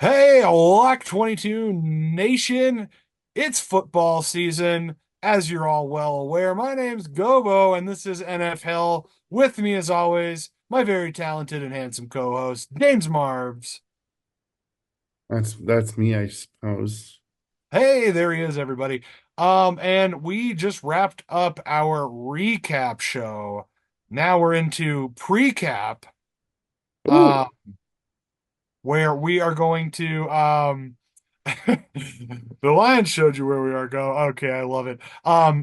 Hey, Lock 22 Nation. It's football season, as you're all well aware. My name's Gobo, and this is NFL. With me, as always, my very talented and handsome co-host, James Marvs. That's me, I suppose. Hey, there he is, everybody. And we just wrapped up our recap show. Now we're into pre-cap, Ooh, uh, where we are going to the Lions showed you where we are go. Okay, I love it.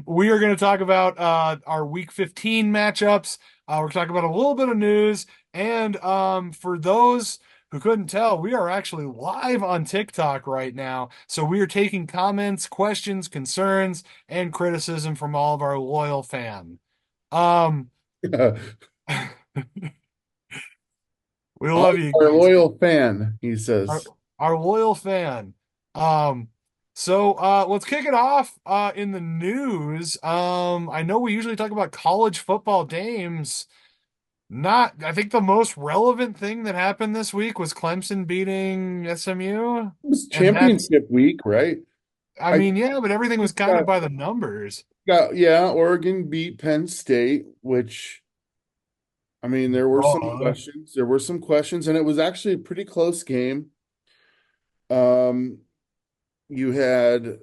We are going to talk about our week 15 matchups. We're talking about a little bit of news and for those who couldn't tell, we are actually live on TikTok right now. So we are taking comments, questions, concerns, and criticism from all of our loyal fan. Um we love you our guys. loyal fan, he our, says. our loyal fan. Um, let's kick it off in the news. I know we usually talk about college football games. Not, I think the most relevant thing that happened this week was Clemson beating SMU, It was and that's, championship week, right? I I mean, yeah, but everything was kind of got, by the numbers. yeah, Oregon beat Penn State, which I mean, there were some Duh. questions. There were some questions, and it was actually a pretty close game. Um, you had,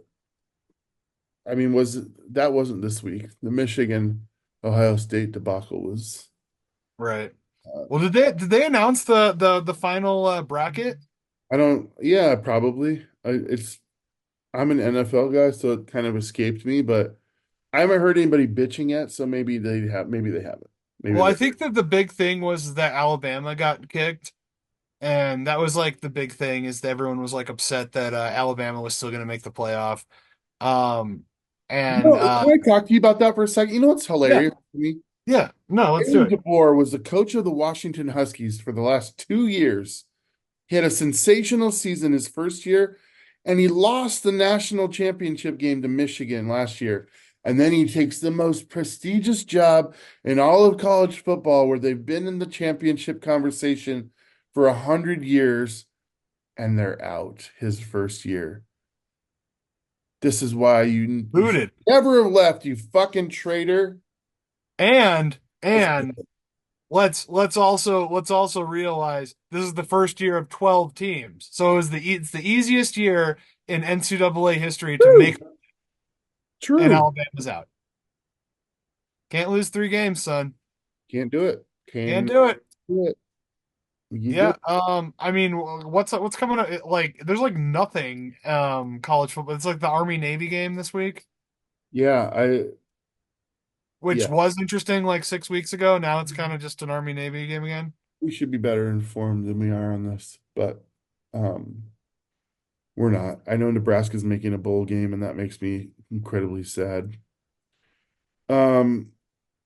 I mean, that wasn't this week. The Michigan Ohio State debacle was. Right. uh, Well, did they announce the final bracket? I don't. Yeah, probably. I'm an NFL guy, so it kind of escaped me, but I haven't heard anybody bitching yet, so maybe they haven't. Maybe Well, I they think that the big thing was that Alabama got kicked. And that was like the big thing is that everyone was like upset that Alabama was still going to make the playoff. Um, and Can I talk to you about that for a second? You know what's yeah, hilarious to me? yeah, no, let's do Aaron it. DeBoer was the coach of the Washington Huskies for the last 2 years. He had a sensational season his first year, and he lost the national championship game to Michigan last year. And then he takes the most prestigious job in all of college football, where they've been in the championship conversation for 100 years, and they're out his first year. This is why you should Booted. never have left, you fucking traitor. And let's also realize this is the first year of 12 teams. So it's the easiest year in NCAA history to make, True, and true. Alabama's out. Can't lose 3 games, son. Can't do it. Can't Can do it. do it. You do Yeah, it. I mean, what's coming up? Like, there's like nothing college football. It's like the Army Navy game this week, Yeah, which yeah. was interesting like 6 weeks ago. Now it's kind of just an Army Navy game again. We should be better informed than we are on this, but um, we're not. I know Nebraska's making a bowl game, and that makes me incredibly sad. Um,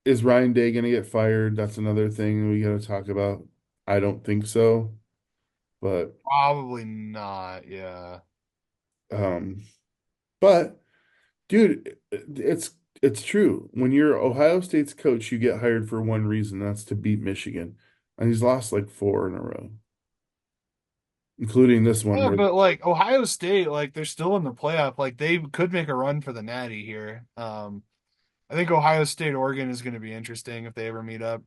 is Ryan Day gonna get fired? That's another thing we got to talk about. I don't think so, but Probably not. Yeah. um, but dude, it's true. When you're Ohio State's coach, you get hired for one reason, that's to beat Michigan. And he's lost like four in a row, including this one Yeah, where but like Ohio State, like they're still in the playoff. Like they could make a run for the Natty here. I think Ohio State Oregon is going to be interesting if they ever meet up.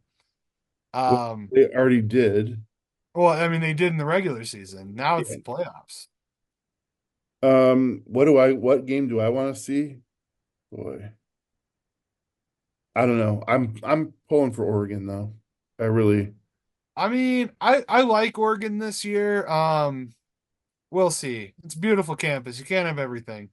well, Um, they already did. well, I mean they did in the regular season. Now it's Yeah. the playoffs. What game do I want to see? Boy, I don't know. I'm pulling for Oregon though. I really I mean, I like Oregon this year. We'll see. It's a beautiful campus. You can't have everything.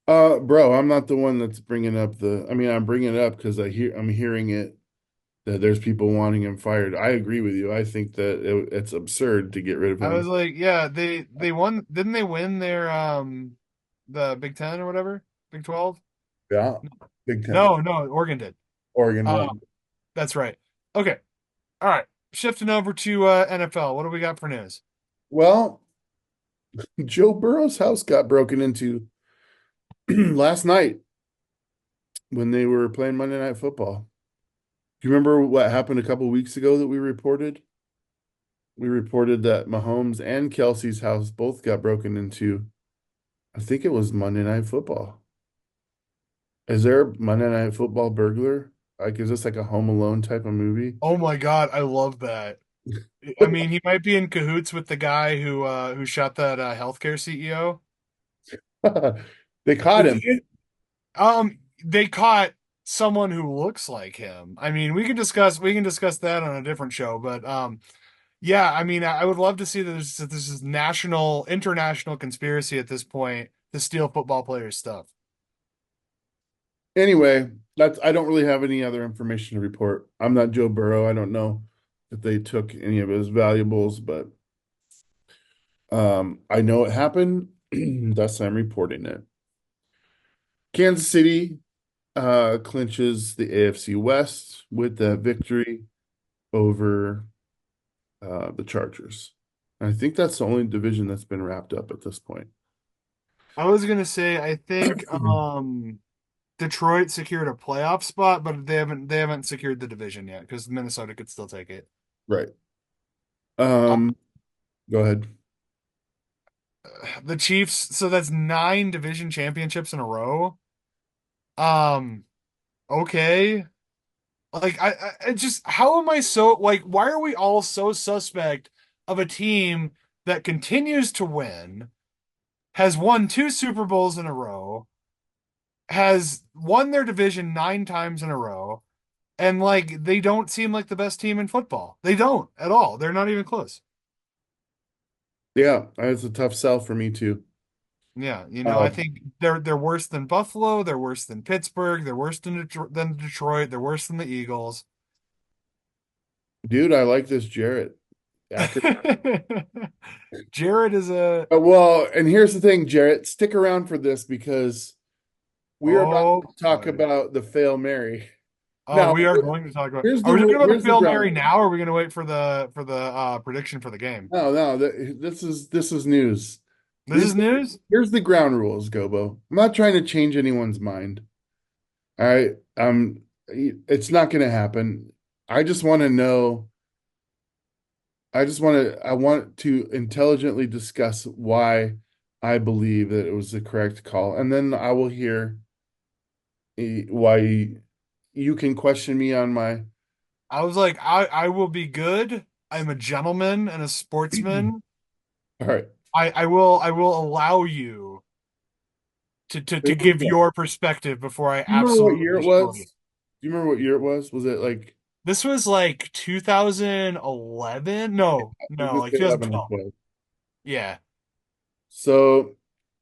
bro, I'm not the one that's bringing up I mean, I'm bringing it up because I'm hearing it that there's people wanting him fired. I agree with you. I think that it's absurd to get rid of I was him. like, yeah, they won. Didn't they win their the Big Ten or whatever? Big 12? Yeah. Big Ten. No, Oregon did. Oregon Uh, won. that's right. Okay. All right. Shifting over to NFL. What do we got for news? Well, Joe Burrow's house got broken into last night when they were playing Monday Night Football. Do you remember what happened a couple weeks ago that we reported? we reported that Mahomes and Kelsey's house both got broken into. I think it was Monday Night Football. Is there a Monday Night Football burglar? Like, is this like a Home Alone type of movie? Oh my God, I love that. I mean, he might be in cahoots with the guy who shot that healthcare CEO. They caught It's him. they caught someone who looks like him. I mean, we can discuss that on a different show, but yeah, I mean, I would love to see that this is national, international conspiracy at this point to steal football players' stuff. Anyway, that's I don't really have any other information to report. I'm not Joe Burrow. I don't know if they took any of his valuables, but I know it happened. Thus I'm reporting it. Kansas City clinches the AFC West with that victory over the Chargers. And I think that's the only division that's been wrapped up at this point. I was gonna say, I think Detroit secured a playoff spot, but they haven't secured the division yet because Minnesota could still take it. Right. Uh, Um, Go ahead. the Chiefs, so that's nine division championships in a row. Um, okay. Like I just how am I so like why are we all so suspect of a team that continues to win, has won two Super Bowls in a row, has won their division nine times in a row, and like they don't seem like the best team in football. They don't at all. They're not even close. Yeah, it's a tough sell for me too. Yeah, I Um, think they're worse than Buffalo, they're worse than Pittsburgh, they're worse than Detroit, they're worse than the Eagles. Dude, I like this Jarrett. After Jared is a well, and here's the thing, Jarrett, stick around for this because we are about oh to talk boy. about the fail Mary. Oh, Now, we are going to talk about. here's Are we talking about the here's the Hail ground Mary rule. now, or are we going to wait for the prediction for the game? No, this is news. This This is news. Here's the ground rules, Gobo. I'm not trying to change anyone's mind. All right. It's not going to happen. I just want to know. I want to intelligently discuss why I believe that it was the correct call. And then I will hear why you can question me on my. I was like, I will be good. I'm a gentleman and a sportsman. All right. I will allow you to Here we give go. your perspective before I Do you remember what absolutely year it destroy was? you. Do you remember what year it was? Was it like, This was like 2011. No, I was no, going to like say 11 or 2012. 12. Yeah, So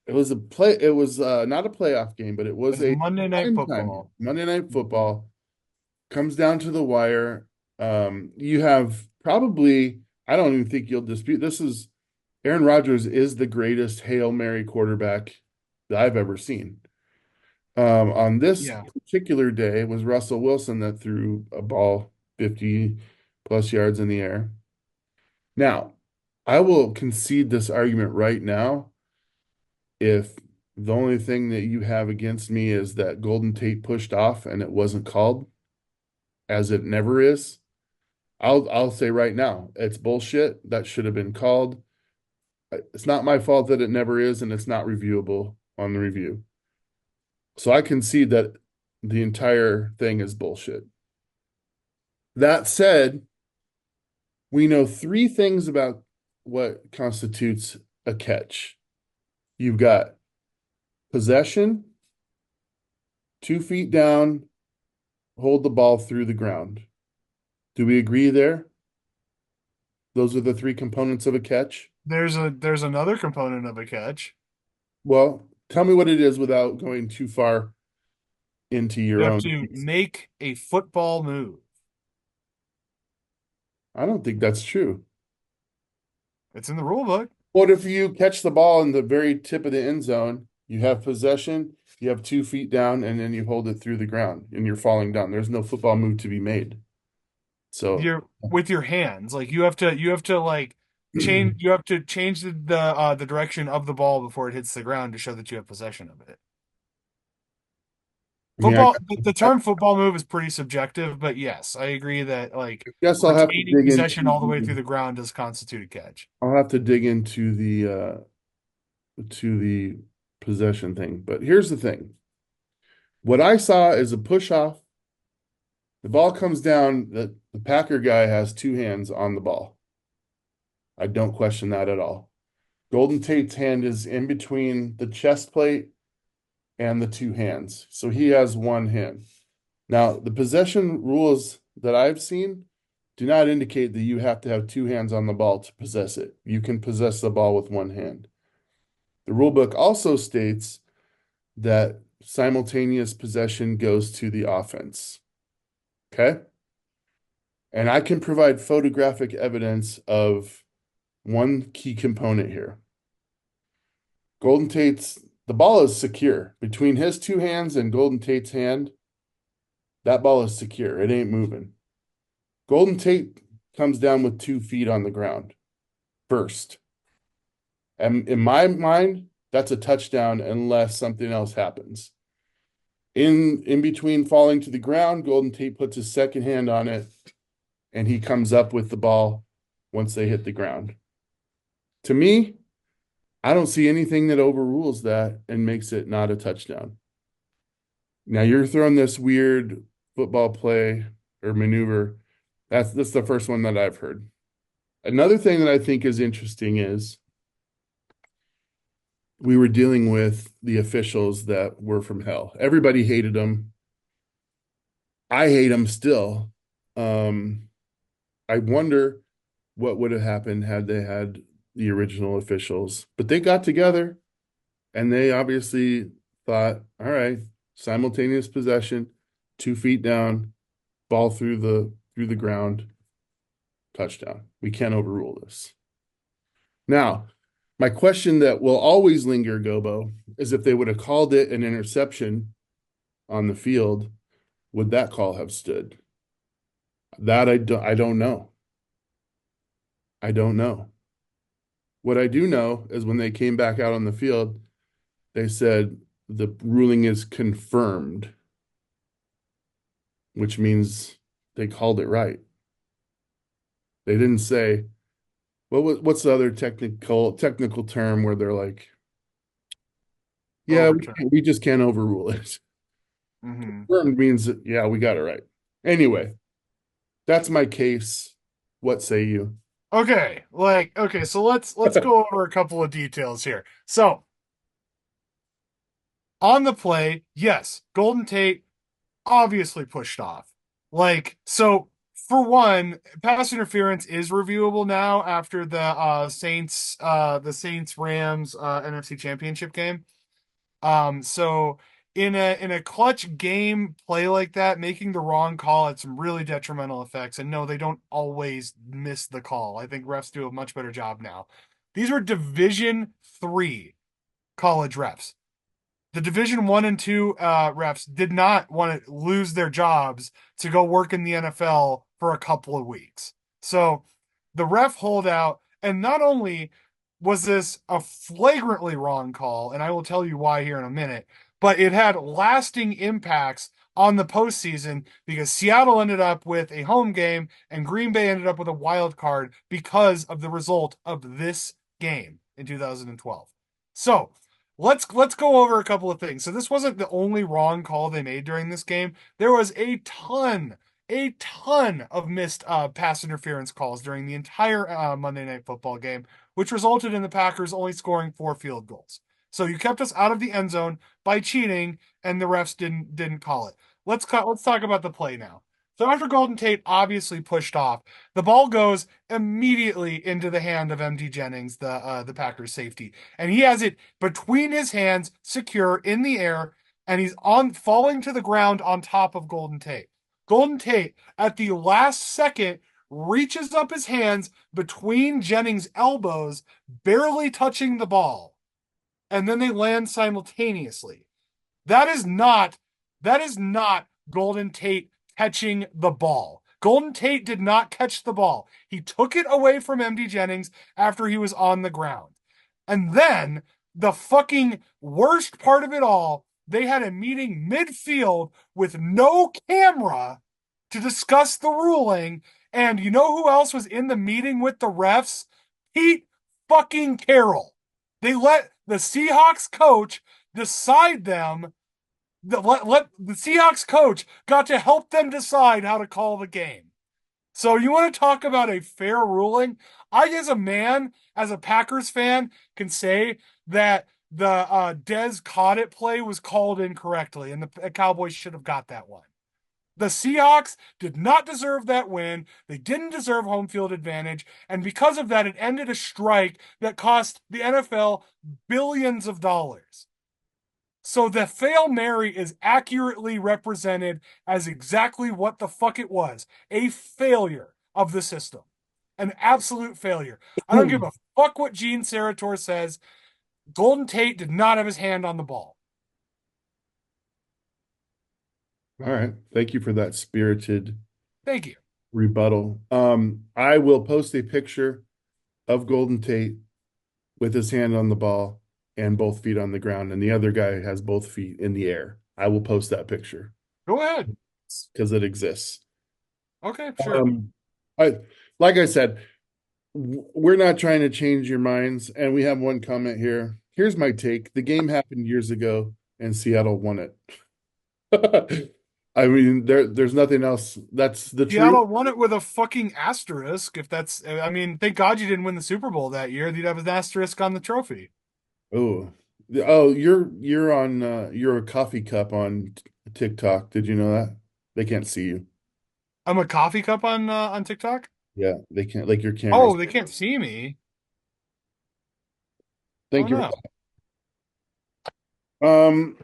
it was not a playoff game, but it was it's a Monday Night prime time game. Football. Monday Night Football comes down to the wire. You have probably, I don't even think you'll dispute this is Aaron Rodgers is the greatest Hail Mary quarterback that I've ever seen. On this Yeah. particular day, it was Russell Wilson that threw a ball 50 plus yards in the air. Now, I will concede this argument right now if the only thing that you have against me is that Golden Tate pushed off and it wasn't called, as it never is. I'll say right now, it's bullshit. That should have been called. It's not my fault that it never is, and it's not reviewable on the review. So I concede that the entire thing is bullshit. That said, we know three things about what constitutes a catch. You've got possession, 2 feet down, hold the ball through the ground. Do we agree there? Those are the three components of a catch. There's another component of a catch. Well, tell me what it is without going too far into You your have own. to make a football move. I don't think that's true. It's in the rule book. What if you catch the ball in the very tip of the end zone? You have possession, you have 2 feet down, and then you hold it through the ground and you're falling down. There's no football move to be made. So, You're with your hands. Like you have to like change the direction of the ball before it hits the ground to show that you have possession of it. I mean, I The term football move is pretty subjective, but yes, I agree that like guess I'll have to retaining dig possession all the way into through the ground does constitute a catch. I'll have to dig into the possession thing. But here's the thing. What I saw is a push off. The ball comes down, the Packer guy has two hands on the ball. I don't question that at all. Golden Tate's hand is in between the chest plate and the two hands. So he has one hand. Now, the possession rules that I've seen do not indicate that you have to have two hands on the ball to possess it. You can possess the ball with one hand. The rule book also states that simultaneous possession goes to the offense. Okay? And I can provide photographic evidence of one key component here. Golden Tate's, the ball is secure. Between his two hands and Golden Tate's hand, that ball is secure. It ain't moving. Golden Tate comes down with 2 feet on the ground first. And in my mind, that's a touchdown unless something else happens. In between falling to the ground, Golden Tate puts his second hand on it and he comes up with the ball once they hit the ground. To me, I don't see anything that overrules that and makes it not a touchdown. Now you're throwing this weird football play or maneuver. That's the first one that I've heard. Another thing that I think is interesting is we were dealing with the officials that were from hell. Everybody hated them. I hate them still. I wonder what would have happened had they had the original officials, but they got together and they obviously thought, all right, simultaneous possession, 2 feet down, ball through the ground, touchdown. We can't overrule this. Now, my question that will always linger, Gobo, is if they would have called it an interception on the field, would that call have stood? That I don't know. I don't know. What I do know is when they came back out on the field, they said the ruling is confirmed, which means they called it right. They didn't say, what's the other technical term where they're like, yeah, Overturn. we just can't overrule it. Hmm. Confirmed means that, yeah, we got it right. Anyway, that's my case. What say you? Okay, so let's go over a couple of details here. So on the play, yes, Golden Tate obviously pushed off. So for one, pass interference is reviewable now after the Saints Rams NFC Championship game. So in a clutch game play like that, making the wrong call had some really detrimental effects. And no, they don't always miss the call. I think refs do a much better job now. These were Division 3 college refs. The Division 1 and 2 refs did not want to lose their jobs to go work in the NFL for a couple of weeks. So the ref holdout, and not only was this a flagrantly wrong call, and I will tell you why here in a minute, but it had lasting impacts on the postseason because Seattle ended up with a home game and Green Bay ended up with a wild card because of the result of this game in 2012. So let's go over a couple of things. So this wasn't the only wrong call they made during this game. There was a ton of missed pass interference calls during the entire Monday Night Football game, which resulted in the Packers only scoring 4 field goals. So you kept us out of the end zone by cheating, and the refs didn't call it. Let's talk about the play now. So after Golden Tate obviously pushed off, the ball goes immediately into the hand of MD Jennings, the Packers safety, and he has it between his hands, secure in the air, and he's on falling to the ground on top of Golden Tate. Golden Tate at the last second reaches up his hands between Jennings' elbows, barely touching the ball, and then they land simultaneously. That is not that is not Golden Tate catching the ball. Golden Tate did not catch the ball. He took it away from MD Jennings after he was on the ground. And then the fucking worst part of it all they had a meeting midfield with no camera to discuss the ruling. And you know who else was in the meeting with the refs? Pete fucking Carroll. They let the Seahawks coach decide them. The Seahawks coach got to help them decide how to call the game. So you want to talk about a fair ruling? I, as a man, as a Packers fan, can say that the Dez caught it play was called incorrectly, and the Cowboys should have got that one. The Seahawks did not deserve that win. They didn't deserve home field advantage, and because of that, it ended a strike that cost the NFL billions of dollars. So the Fail Mary is accurately represented as exactly what the fuck it was, a failure of the system. An absolute failure. I don't give a fuck what Gene Sarator says. Golden Tate did not have his hand on the ball. All right. Thank you for that spirited Thank you. rebuttal. I will post a picture of Golden Tate with his hand on the ball and both feet on the ground, and the other guy has both feet in the air. I will post that picture Go ahead. because it exists. Okay, sure. Um, I like I said, we're not trying to change your minds, and we have one comment here. Here's my take. The game happened years ago, and Seattle won it. I mean, there's nothing else. That's the truth. Seattle won it with a fucking asterisk. If that's, I mean, thank God you didn't win the Super Bowl that year. You'd have an asterisk on the trophy. Oh, oh, you're on you're a coffee cup on TikTok. Did you know that? They can't see you. I'm a coffee cup on TikTok. Yeah, they can't like your cameras. Oh, they can't see me. Oh Thank you. no. Um,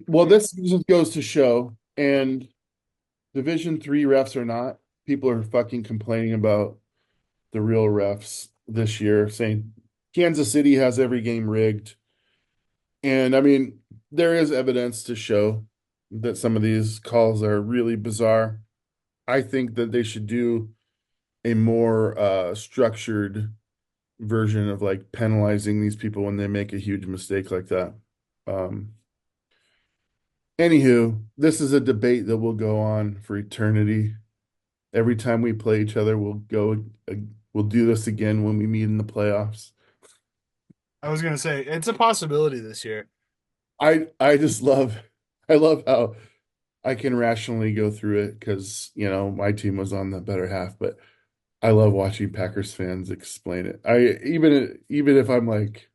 well, this just goes to show, and Division three refs or not, people are fucking complaining about the real refs this year, saying Kansas City has every game rigged. And I mean, there is evidence to show that some of these calls are really bizarre. I think that they should do a more structured version of like penalizing these people when they make a huge mistake like that. Um, Anywho, this is a debate that will go on for eternity. Every time we play each other, we'll do this again when we meet in the playoffs. I was gonna say it's a possibility this year. I just love I love how I can rationally go through it because my team was on the better half, but I love watching Packers fans explain it. I even if I'm like,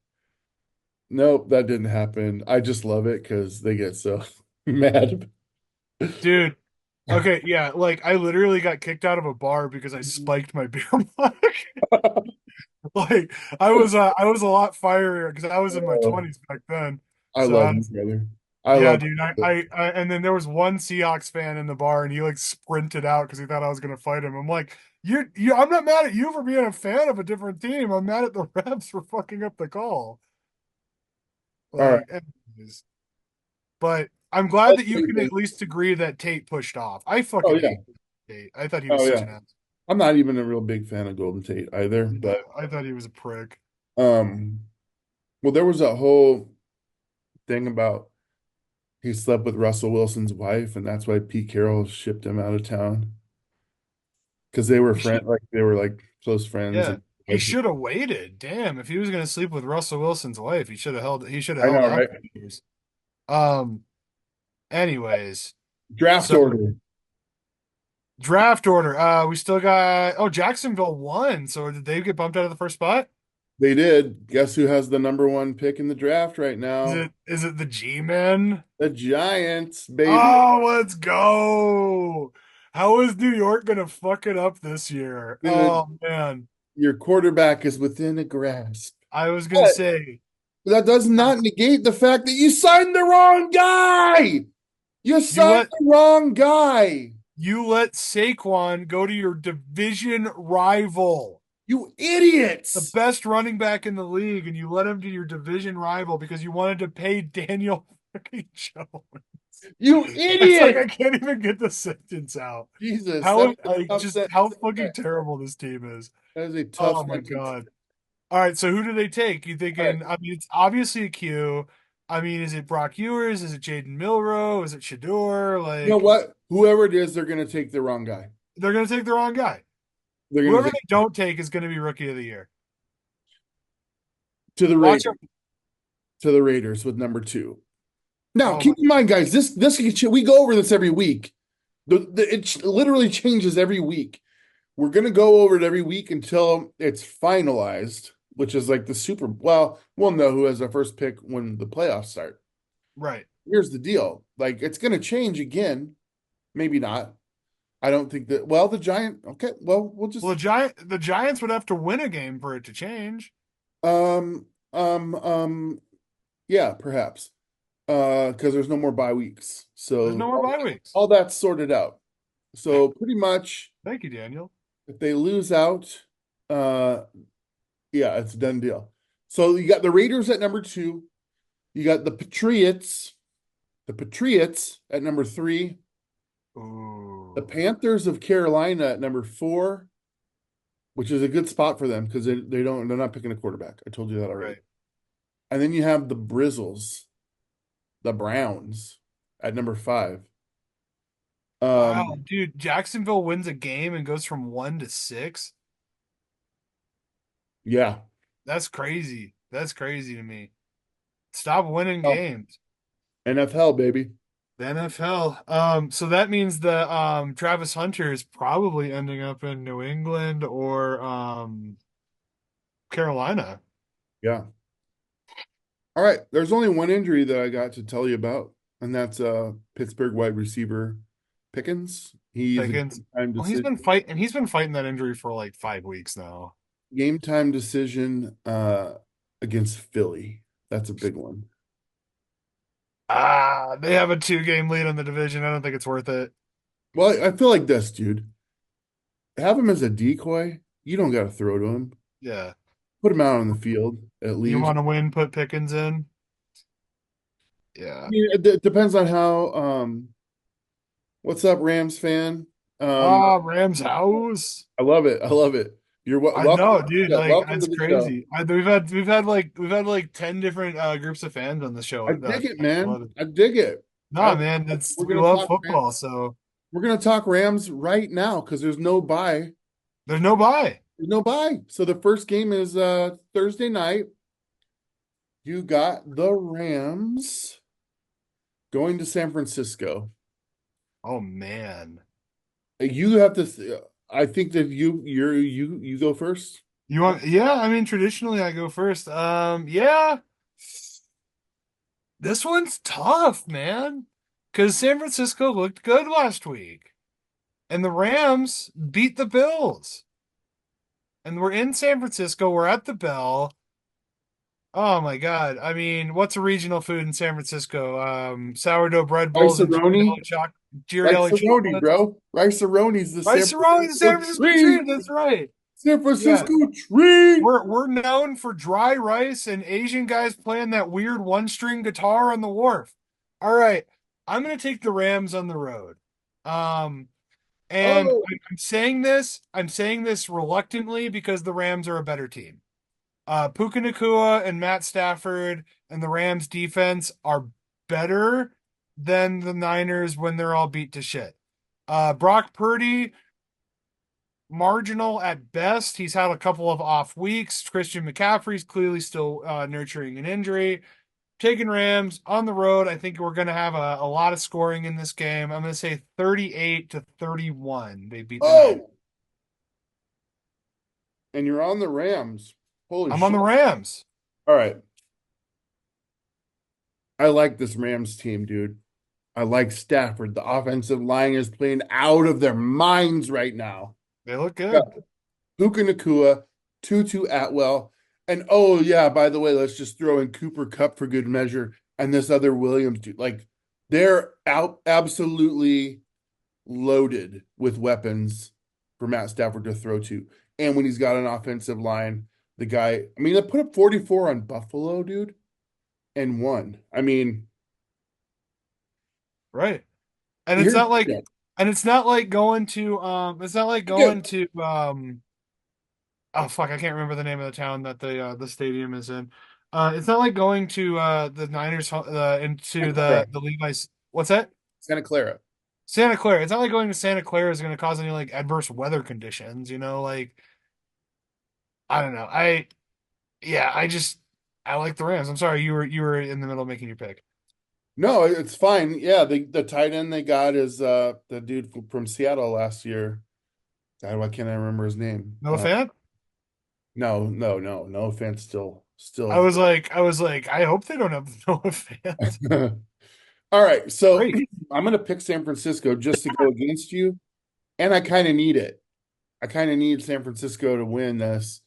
nope, that didn't happen. I just love it because they get so mad. Dude, okay, yeah, like I literally got kicked out of a bar because I spiked my beer mug. Like I was a lot fierier because I was in my Oh, 20s back then. I So love I you, was, brother. I yeah, love dude. it. And then there was one Seahawks fan in the bar, and he like sprinted out because he thought I was gonna fight him. I'm like, I'm not mad at you for being a fan of a different team. I'm mad at the refs for fucking up the call. All right. Like, anyways. But I'm glad that you can at least agree that Tate pushed off. I Oh fucking yeah. hate Tate. I thought he was Oh such yeah. an ass. I'm not even a real big fan of Golden Tate either, Yeah, but I thought he was a prick. um well there was a whole thing about he slept with Russell Wilson's wife and that's why Pete Carroll shipped him out of town because they were He should, like close friends yeah, and he should have waited. Damn, if he was gonna sleep with Russell Wilson's wife, he should have I held know, out right? for years. Um, anyways, Draft so order. draft order. We still got Jacksonville won. So did they get bumped out of the first spot? They did. Guess who has the number one pick in the draft right now? Is it the G-men? The Giants, baby. Oh, let's go. How is New York gonna fuck it up this year? Gonna- Oh man. Your quarterback is within a grasp. I was gonna But say that does not negate the fact that you signed the wrong guy. You you signed let the wrong guy. you let Saquon go to your division rival, You the idiots. best running back in the league, and you let him to your division rival because you wanted to pay Daniel freaking Jones. You It's like I idiot. can't even get the sentence out. Jesus, How that's a tough how sentence to fucking get. terrible this team is. That is a tough Oh my sentence. God. All right, so who do they take? You All right. thinking? I mean, it's obviously a Q. I mean, is it Brock Ewers? Is it Jaden Milroe? Is it Shador? You know Like, what? Whoever it is, they're going to take the wrong guy. they're going to take the wrong guy. They're going to Whoever take they don't take is going to be rookie of the year. to the Watch Raiders, him. to the Raiders with number two. Now, Oh my, keep in mind, guys, this we go over this every week. It literally changes every week. We're going to go over it every week until it's finalized, which is like the Super. Well, we'll know who has the first pick when the playoffs start. right. Here's the deal: like it's going to change again. Maybe not. I don't think that. Well, the Giant. Okay. Well, we'll Well, just the Giants would have to win a game for it to change. um um um yeah, perhaps. Because there's no more bye weeks, There's so no more bye weeks. all that's sorted out. So pretty much, Thank you, Daniel. if they lose out, uh, yeah, it's a done deal. So you got the Raiders at number two. You got the Patriots at number three. The Ooh, Panthers of Carolina at number four, which is a good spot for them because they're not picking a quarterback. I told you that already. right. And then you have the Brizzles, the Browns at number five. Wow, Um, dude, Jacksonville wins a game and goes from 1 to 6. yeah. That's crazy. That's crazy to me. Stop winning Oh, games. NFL, baby. The NFL. So that means the Travis Hunter is probably ending up in New England or Carolina. Yeah. All right. There's only one injury that I got to tell you about, and that's Pittsburgh wide receiver Pickens. He's a Pickens. Well, decision. he's been fighting that injury for like 5 weeks now. Game time decision against Philly. That's a big one. Ah, they have a 2 game lead in the division. I don't think it's worth it. Well, I feel like this, dude. Have him as a decoy. You don't got to throw to him. Yeah. Put him out on the field at You least. want to win, put Pickens in. I Yeah. mean, it depends on how. What's up, Rams fan? Um, Ah, Rams house. I love it. I love it. I Welcome know, to the dude. show. Like Welcome that's to the show. crazy. We've had like 10 different groups of fans on the show. I dig it, I man. love it. I dig it. Nah, man, that's We're we gonna love talk Rams. football, so We're gonna talk Rams right now because there's no bye. there's no bye. There's no bye. So the first game is Thursday night. You got the Rams going to San Francisco. Oh man. You have to. I think that you go first. You want yeah, I mean traditionally I go first. Yeah, this one's tough, man. Because San Francisco looked good last week. And the Rams beat the Bills. And we're in San Francisco. We're at the Bell. Oh my God. I mean, what's a regional food in San Francisco? Sourdough bread bowls and Rice-A-Roni, Ghirardelli Rice-A-Roni, chocolates. bro. Rice-A-Roni's the San Rice Aroni, the San Francisco Francisco treat. treat. That's right. San Yeah. Francisco treat. We're known for dry rice and Asian guys playing that weird one-string guitar on the wharf. All right. I'm gonna take the Rams on the road. Um, and Oh, I'm saying this reluctantly because the Rams are a better team. Puka Nacua and Matt Stafford and the Rams defense are better than the Niners when they're all beat to shit. Brock Purdy, marginal at best. He's had a couple of off weeks. Christian McCaffrey's clearly still nurturing an injury. Taking Rams on the road. I think we're going to have a lot of scoring in this game. I'm going to say 38-31. They beat the Niners. oh, and you're on the Rams. Holy I'm on the shit. Rams. All right. I like this Rams team, dude. I like Stafford. The offensive line is playing out of their minds right now. They look Yeah. good. Puka Nacua, Tutu Atwell, and oh yeah, by the way, let's just throw in Cooper Cup for good measure and this other Williams dude. Like they're out absolutely loaded with weapons for Matt Stafford to throw to. And when he's got an offensive line, the guy, I mean, they put up 44 on Buffalo, dude, and won. I mean, Right. And it's here's not like yeah, and it's not like going to it's not like yeah, going to oh fuck, I can't remember the name of the town that the stadium is in. It's not like going to the Niners into Santa Clara. the Levi's. What's that? Santa Clara. Santa Clara. It's not like going to Santa Clara is going to cause any like adverse weather conditions, like I don't know. Yeah, I like the Rams. I'm sorry, you were in the middle of making your pick. No, it's fine. Yeah, the tight end they got is the dude from Seattle last year. God, why can't I remember his name? No fan? No offense, I still. was like, I hope they don't have no fans. All right, so Great. I'm gonna pick San Francisco just to go against you, and I kind of need it. I kind of need San Francisco to win this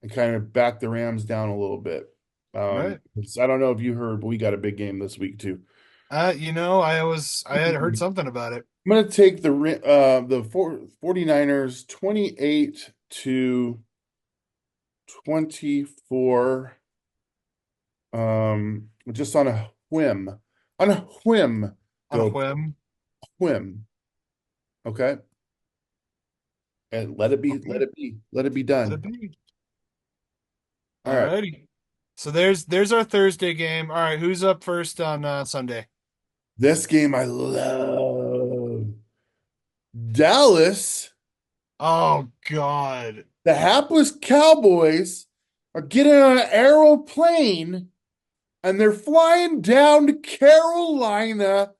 and kind of back the Rams down a little bit. Right. I don't know if you heard, but we got a big game this week too. I had heard something about it. I'm going to take the 49ers 28 to 24, just on a whim. On a whim. On a Go whim. whim. Okay. And let it be, let Okay. it be, let it be Let it done. be. All right. Alrighty. So there's our Thursday game. All right, who's up first on Sunday? This game I love. Dallas, Oh God. the hapless Cowboys are getting on an aeroplane and they're flying down to Carolina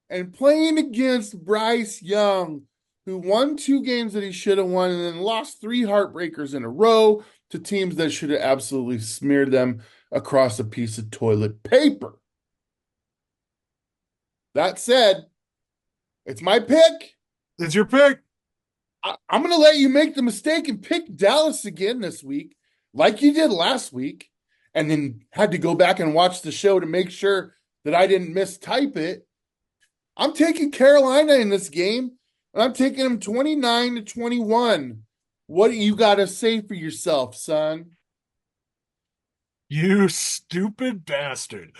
and playing against Bryce Young, who won 2 games that he should have won and then lost 3 heartbreakers in a row to teams that should have absolutely smeared them across a piece of toilet paper. That said, it's my pick. It's your pick. I'm going to let you make the mistake and pick Dallas again this week, like you did last week, and then had to go back and watch the show to make sure that I didn't mistype it. I'm taking Carolina in this game, and I'm taking them 29-21. What do you got to say for yourself, son? You stupid bastard.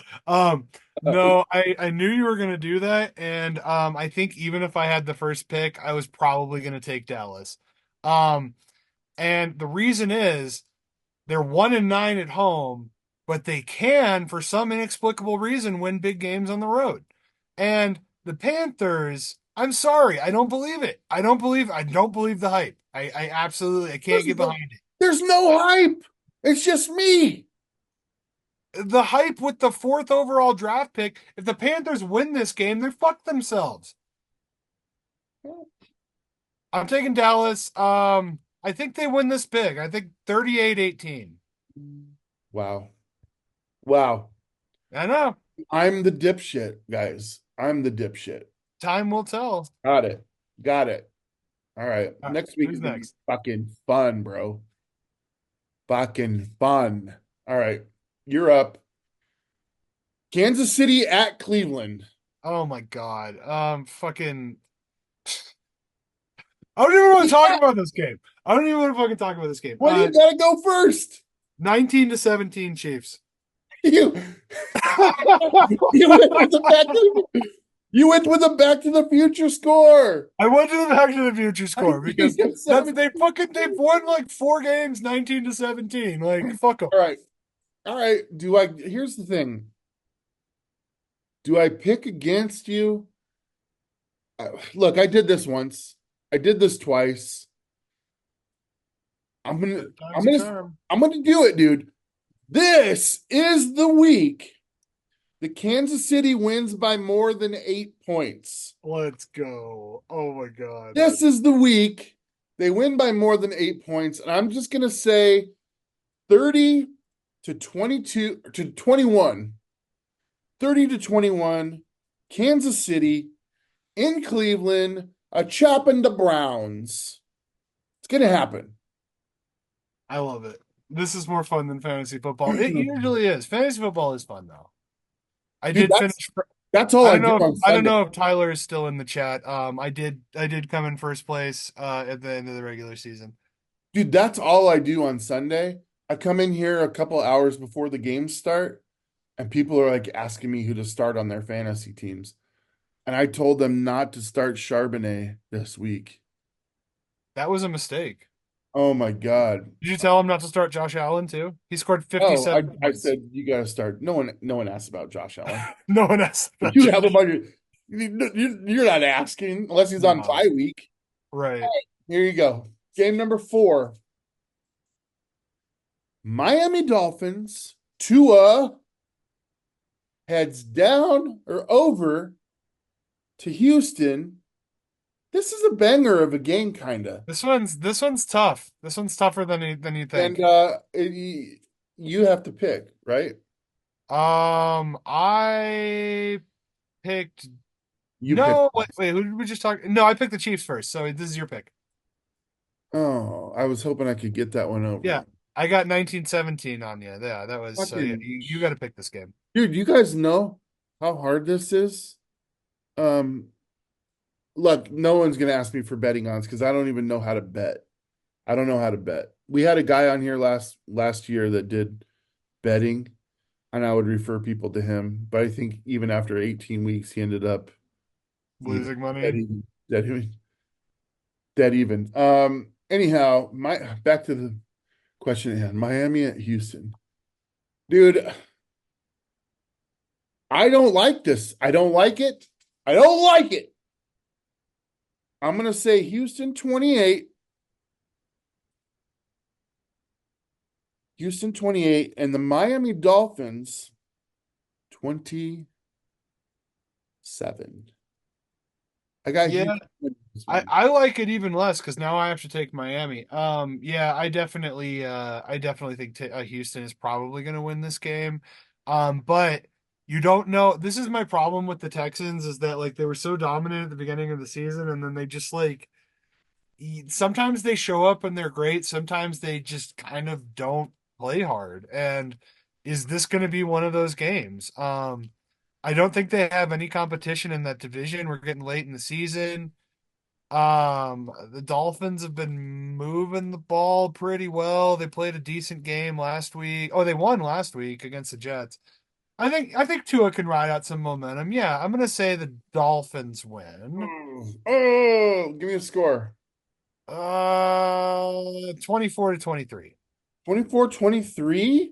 No, I knew you were gonna do that, and I think even if I had the first pick, I was probably gonna take Dallas. Um, and the reason is they're 1-9 at home, but they can, for some inexplicable reason, win big games on the road. And the Panthers, I'm sorry, I don't believe the hype. I absolutely I can't There's get no, behind it. there's no hype. It's just me. The hype with the fourth overall draft pick. If the Panthers win this game, they fuck themselves. I'm taking Dallas. I think they win this big. I think 38-18. Wow. Wow. I know. I'm the dipshit, guys. I'm the dipshit. Time will tell. Got it. Got it. All right. All right, Next week who's is gonna be next? fucking fun, bro. Fucking fun. All right. You're up. Kansas City at Cleveland. Oh my God. Fucking. I don't even want to talk about this game. I don't even want to fucking talk about this game. Well, you gotta go first. 19-17 Chiefs. You you went with the back to you went with a Back to the Future score. I went to the Back to the Future score because that's 19-17. they've won like 4 games, 19-17. Like fuck them. All right. All right. Here's the thing. Do I pick against you? Look, I did this once. I did this twice. I'm gonna, Third I'm time's a gonna, charm. I'm gonna do it, dude. This is the week the Kansas City wins by more than 8 points. Let's go. Oh my God. This is the week they win by more than 8 points, and I'm just gonna say 30 to 22 to 21. 30 to 21. Kansas City in Cleveland, a chopping the Browns. It's gonna happen. I love it. This is more fun than fantasy football. It usually is. Fantasy football is fun though. I Dude, did finish. that's all I do on I don't Sunday. know if Tyler is still in the chat. I did come in first place at the end of the regular season. Dude, that's all I do on Sunday. I come in here a couple hours before the games start, and people are like asking me who to start on their fantasy teams. And I told them not to start Charbonnet this week. That was a mistake. Oh my God. Did you tell him not to start Josh Allen too? He scored Oh, 57 I points. said you gotta start. No one asked about Josh Allen. No one asked about You have him Josh. on your. You're not asking unless he's on No, bye week. right. Here you go. Game number 4. Miami Dolphins. Tua heads down or over to Houston. This is a banger of a game, kinda. This one's tough. This one's tougher than you And think. you have to pick, right? I picked You pick. no. Wait. Who did we just talk? No, I picked the Chiefs first. So this is your pick. Oh, I was hoping I could get that one Yeah, over. I got 1917 on you. Yeah, that was so. Yeah, Fucking you got to pick this game. dude, you guys know how hard this is? Um, Look, no one's gonna ask me for betting odds because I don't even know how to bet. I don't know how to bet. We had a guy on here last year that did betting, and I would refer people to him. But I think even after 18 weeks, he ended up, you know, Losing dead money. even, dead even. Anyhow, my back to the question at hand. Miami at Houston. Dude, I don't like this. I don't like it. I don't like it. I'm gonna say Houston 28. Houston 28 and the Miami Dolphins 27. I got Yeah, Houston winning this I one. I like it even less because now I have to take Miami. Yeah, I definitely think Houston is probably going to win this game. But you don't know. This is my problem with the Texans is that like they were so dominant at the beginning of the season and then they just like sometimes they show up and they're great, sometimes they just kind of don't play hard. And is this going to be one of those games? I don't think they have any competition in that division. We're getting late in the season. The Dolphins have been moving the ball pretty well. They played a decent game last week. Oh, they won last week against the Jets. I think Tua can ride out some momentum. Yeah, I'm gonna say the Dolphins win. Oh, give me a score. 24 to 23. 24-23. All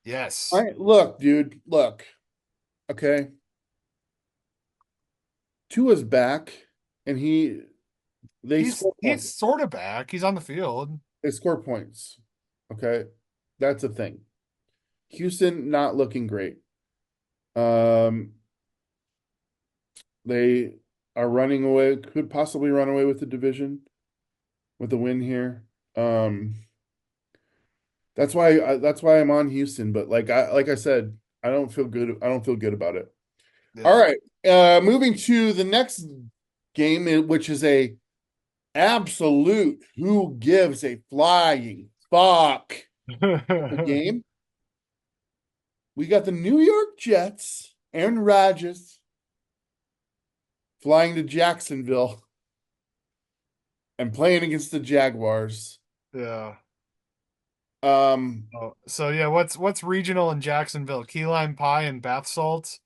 Yes. right, look, dude, look. Okay. Tua's back and they He's score he's points. sort of back. He's on the field. They score points. Okay. That's a thing. Houston not looking great. Um, they are running away, could possibly run away with the division with a win here. Um, that's why I'm on Houston, but like I said, I don't feel good. I don't feel good about it. All Yeah. right. Moving to the next game, which is a absolute who gives a flying fuck game. We got the New York Jets, Aaron Rodgers flying to Jacksonville and playing against the Jaguars. Yeah. Um, Oh, so yeah, what's regional in Jacksonville? Key lime pie and bath salts.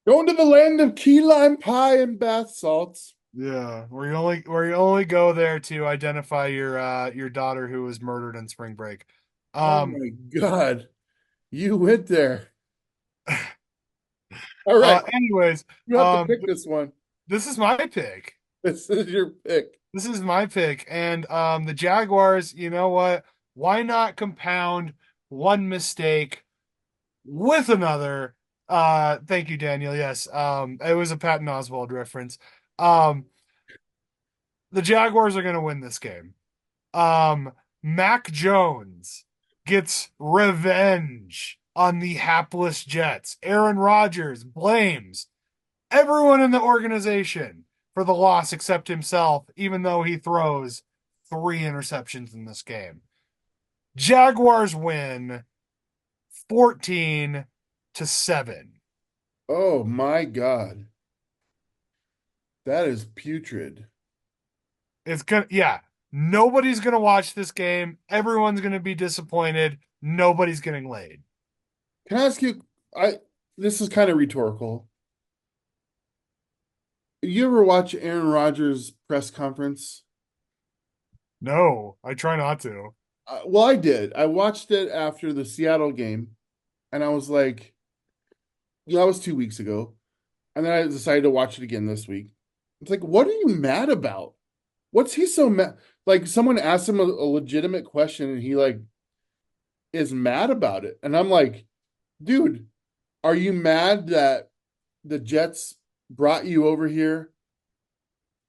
Going to the land of key lime pie and bath salts. Yeah, where you only go there to identify your daughter who was murdered in spring break. Oh Um my God. You went there. All right. anyways, You have to pick this one. this is my pick. This is your pick. This is my pick. And the Jaguars, you know what? Why not compound one mistake with another? Thank you, Daniel. Yes. It was a Patton Oswalt reference. Um, the Jaguars are gonna win this game. Mac Jones gets revenge on the hapless Jets. Aaron Rodgers blames everyone in the organization for the loss except himself, even though he throws 3 interceptions in this game. Jaguars win 14-7. Oh my God. That is putrid. It's gonna, yeah, nobody's gonna watch this game. Everyone's gonna be disappointed. Nobody's getting laid. Can I ask you, I this is kind of rhetorical. You ever watch Aaron Rodgers' press conference? No, I try not to. Well, I did. I watched it after the Seattle game, and I was like, that was 2 weeks ago. And then I decided to watch it again this week. It's like, what are you mad about? What's he so mad? Like, someone asked him a legitimate question, and he like is mad about it. And I'm like, dude, are you mad that the Jets brought you over here,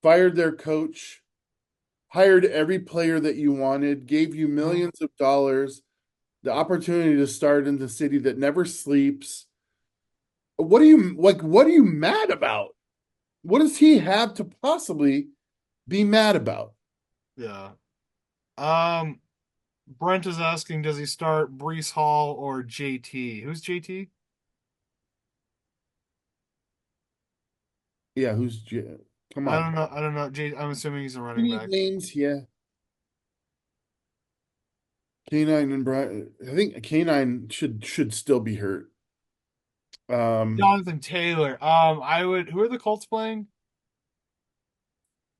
fired their coach, hired every player that you wanted, gave you Mhm. millions of dollars, the opportunity to start in the city that never sleeps? What are you like? What are you mad about? What does he have to possibly be mad about? Yeah. Um, Brent is asking, does he start Brees Hall or JT? Who's JT? Yeah, come I on. don't know. I don't know. I'm assuming he's a You running need back. names, yeah. Canine and Brian. I think Canine should still be hurt. Um, Jonathan Taylor. I would. Who are the Colts playing?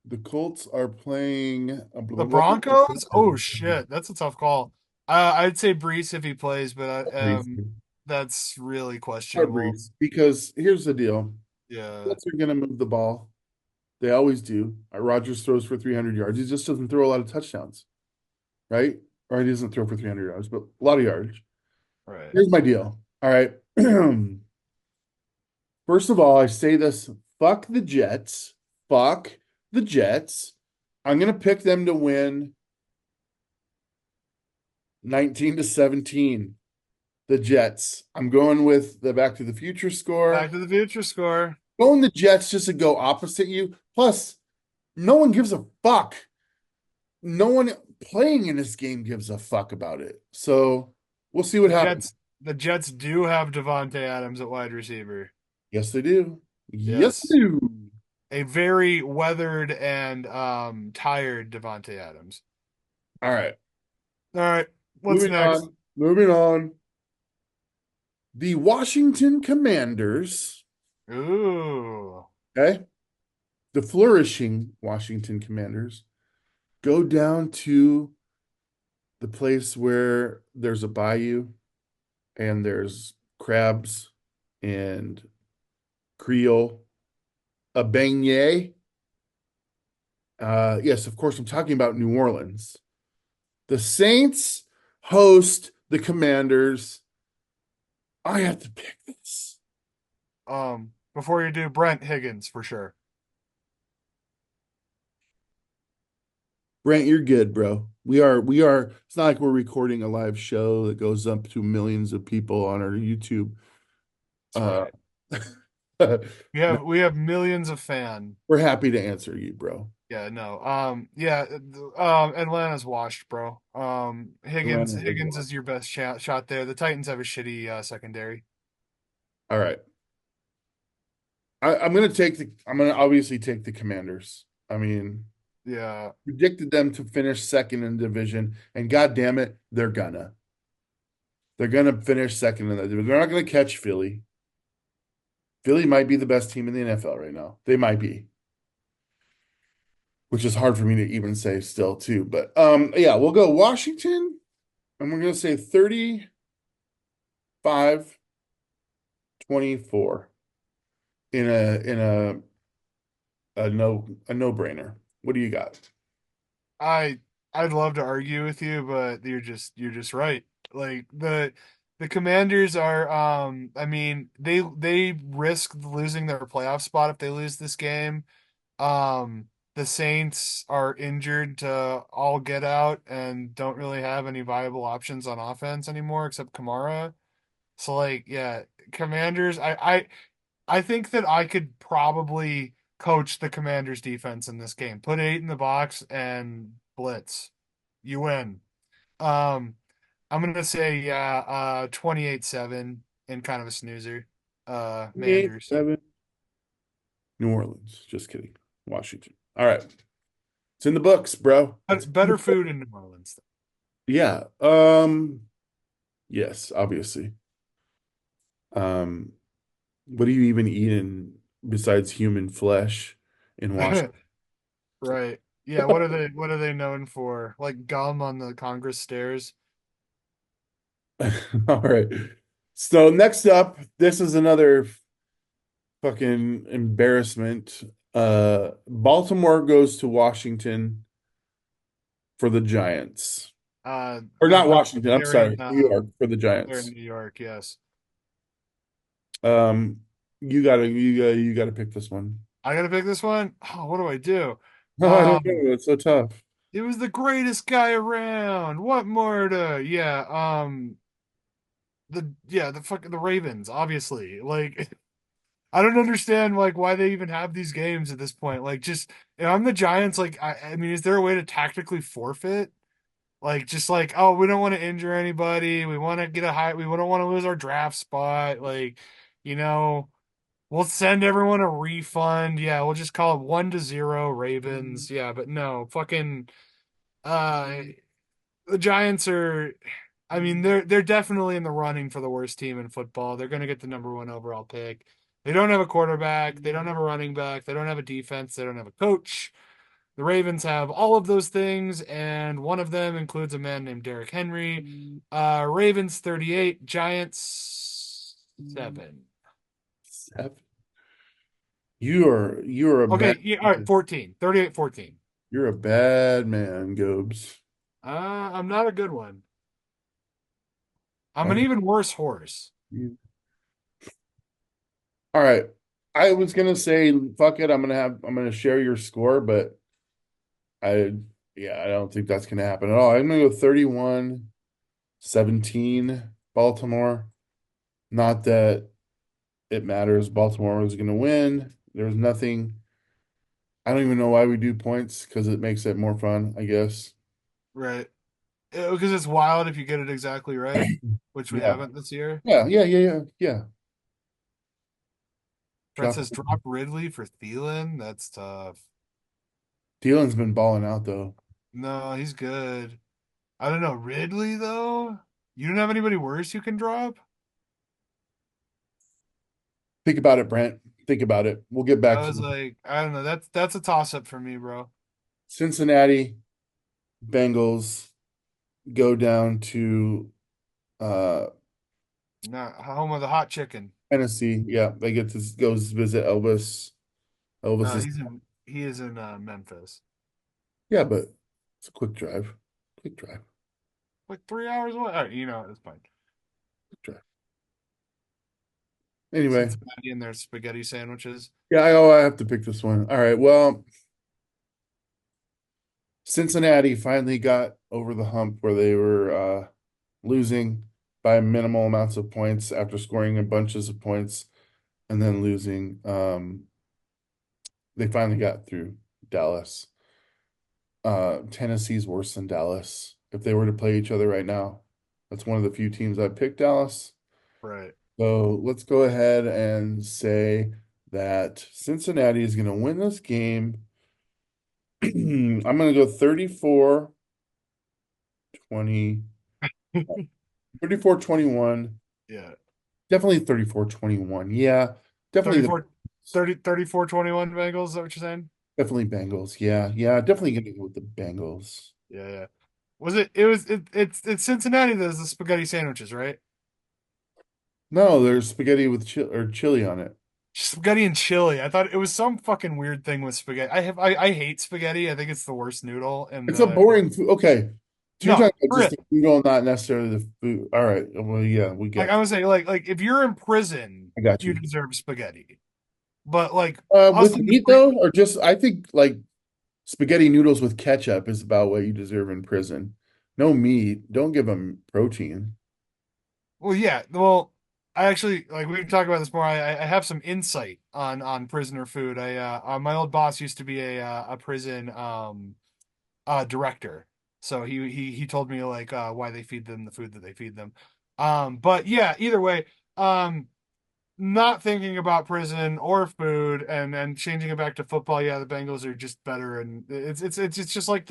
the Colts are playing The Broncos? Oh shit, that's a tough call. I'd say Brees if he plays, but that's really questionable. Brees, because here's the deal. Yeah, Colts are going to move the ball. They always do. Rodgers throws for 300 yards. He just doesn't throw a lot of touchdowns, right? Or he doesn't throw for 300 yards, but a lot of yards. right. Here's my deal. All right. First of all, I say this, fuck the Jets. Fuck the Jets. I'm going to pick them to win 19-17. The Jets. I'm going with the Back to the Future Back score. to the Future score. Going the Jets just to go opposite you. Plus, no one gives a fuck. No one playing in this game gives a fuck about it. So we'll see what The happens. Jets. The Jets do have Devontae Adams at wide receiver. Yes, they do. Yes, Yes, they do. a very weathered and tired Devontae Adams. All right. All right, what's Moving next? on. Moving on. The Washington Commanders, Ooh, okay? The flourishing Washington Commanders go down to the place where there's a bayou and there's crabs and Creole, a beignet. Yes, of course, I'm talking about New Orleans. The Saints host the Commanders. I have to pick this. before you do, Brent Higgins for sure. Brent, you're good, bro. We are, it's not like we're recording a live show that goes up to millions of people on our YouTube. That's Uh, right. We no, have we have millions of fan. we're happy to answer you, bro. Yeah, no. Yeah, Atlanta's washed, bro. Higgins Atlanta is Higgins one. is your best shot there. The Titans have a shitty secondary. All right. I'm gonna obviously take the Commanders. I mean, Yeah. predicted them to finish second in the division, and god damn it, they're gonna finish second in the division. They're not gonna catch Philly. Philly might be the best team in the NFL right now. They might be, which is hard for me to even say still too. But yeah, we'll go Washington, and we're gonna say 35-24 in a no-brainer. What do you got? I I'd love to argue with you, but you're just right. Like the Commanders are I mean, they risk losing their playoff spot if they lose this game. The Saints are injured to all get out and don't really have any viable options on offense anymore except Kamara. So like, yeah, Commanders, I think that I could probably coach the Commanders defense in this game. Put eight in the box and blitz. You win. Um, I'm gonna say yeah, 28-7 in kind of a snoozer. Manders. 28-7. New Orleans. Just kidding. Washington. All right. It's in the books, bro. It's But better food in New Orleans. yeah. Yes, obviously. Um, what do you even eat in besides human flesh? in Washington. Right. Yeah, what are they known for? Like gum on the Congress stairs? All right. So next up, this is another fucking embarrassment. Baltimore goes to Washington for the Giants. Or I not bet Washington, I'm they're in sorry, New York for the they're in Giants. New York, yes. Um, you gotta pick this one. I gotta pick this one. Oh, what do I do? No, I don't Um, know. It's so tough. it was the greatest guy around. What more to yeah, the fucking the Ravens, obviously. Like I don't understand like why they even have these games at this point. Like just if I'm the Giants, like I mean, is there a way to tactically forfeit? Like just like, oh, we don't want to injure anybody. We want to get a high we don't want to lose our draft spot. Like, you know, we'll send everyone a refund. Yeah, we'll just call it 1-0 Ravens. Yeah, but no, fucking uh the Giants are I mean, they're definitely in the running for the worst team in football. They're going to get the number one overall pick. They don't have a quarterback. They don't have a running back. They don't have a defense. They don't have a coach. The Ravens have all of those things, and one of them includes a man named Derrick Henry. Ravens 38, Giants 7. Seven. You're a bad Okay, yeah, all right, 14. 38, 14. you're a bad man, Gobes. I'm not a good one. I'm an Okay. even worse horse. All right. I was gonna say fuck it, I'm gonna share your score, but I yeah, I don't think that's gonna happen at all. I'm gonna go 31-17 Baltimore. Not that it matters. Baltimore was gonna win. There's nothing. I don't even know why we do points because it makes it more fun, I guess. Right. Because it's wild if you get it exactly right, which we Yeah. haven't this year. Yeah. Brent Drop. says drop Ridley for Thielen. That's tough. Thielen's been balling out though. No, he's good. I don't know. Ridley, though? You don't have anybody worse you can drop? Think about it, Brent. Think about it. We'll get back I to was you. like, I don't know. That's a toss up for me, bro. Cincinnati Bengals go down to uh Not home of the hot chicken. Tennessee. Yeah, they get to go visit Elvis. Elvis No, is he is in Memphis. yeah, but it's a quick drive. Quick drive. Like 3 hours away. All right, it's fine. Quick drive. Anyway, Cincinnati and their spaghetti sandwiches. yeah, I have to pick this one. All right. Well, Cincinnati finally got over the hump where they were losing by minimal amounts of points after scoring a bunches of points and then losing. They finally got through Dallas. Tennessee's worse than Dallas. If they were to play each other right now, that's one of the few teams I picked Dallas. Right. So let's go ahead and say that Cincinnati is going to win this game. I'm going to go 20, 34-21. Yeah. Definitely 34-21. Yeah, definitely the 34, 30, 34, 21 Bengals. Is that what you're saying? definitely Bengals. Yeah, definitely going to go with the Bengals. Yeah, yeah. It's Cincinnati that does the spaghetti sandwiches, right? No, there's spaghetti with chili on it. Spaghetti and chili. I thought it was some fucking weird thing with spaghetti. I hate spaghetti. I think it's the worst noodle in It's a the boring food. Okay. So you're no, talking about for just it. the noodle, not necessarily the food. All right. Well, yeah, we Like get. I would say, like if you're in prison, I got you you. deserve spaghetti. But like us With in the meat free though, or just I think like spaghetti noodles with ketchup is about what you deserve in prison. No meat. Don't give them protein. well, yeah. Well, I actually like we can talk about this more. I have some insight on prisoner food. My old boss used to be a prison director. So he told me like why they feed them the food that they feed them. But yeah, either way, um not thinking about prison or food and changing it back to football. Yeah, the Bengals are just better, and it's just like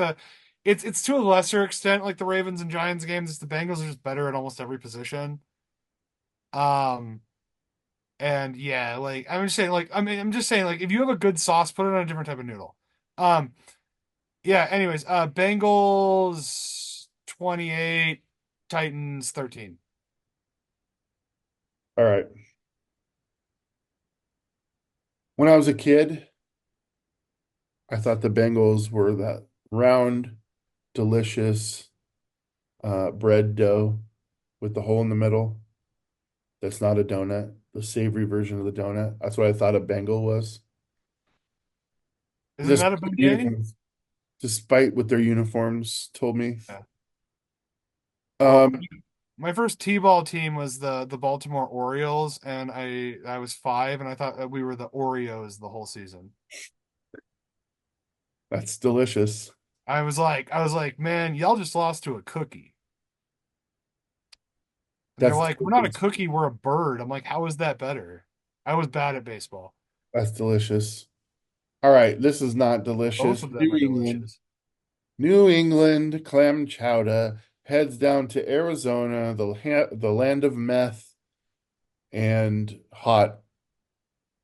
it's to a lesser extent like the Ravens and Giants games. It's the Bengals are just better at almost every position. Um, And yeah, like I'm just saying, like I'm just saying, like if you have a good sauce, put it on a different type of noodle. Um, yeah. Anyways, Bengals 28, Titans 13. All right. When I was a kid, I thought the Bengals were that round, delicious bread dough with the hole in the middle. That's not a donut, the savory version of the donut. That's what I thought a Bengal was. Isn't Despite that a the beignet? uniforms, despite what their uniforms told me. Yeah. Well, Um, my first T-ball team was the Baltimore Orioles, and I was 5, and I thought that we were the Oreos the whole season. that's delicious. I was like, man, y'all just lost to a cookie. And they're That's like, we're not a delicious. cookie, we're a bird. I'm like, how is that better? I was bad at baseball. That's delicious. All right, this is not Both delicious. of them New are England. delicious. New England clam chowder heads down to Arizona, the land of meth and hot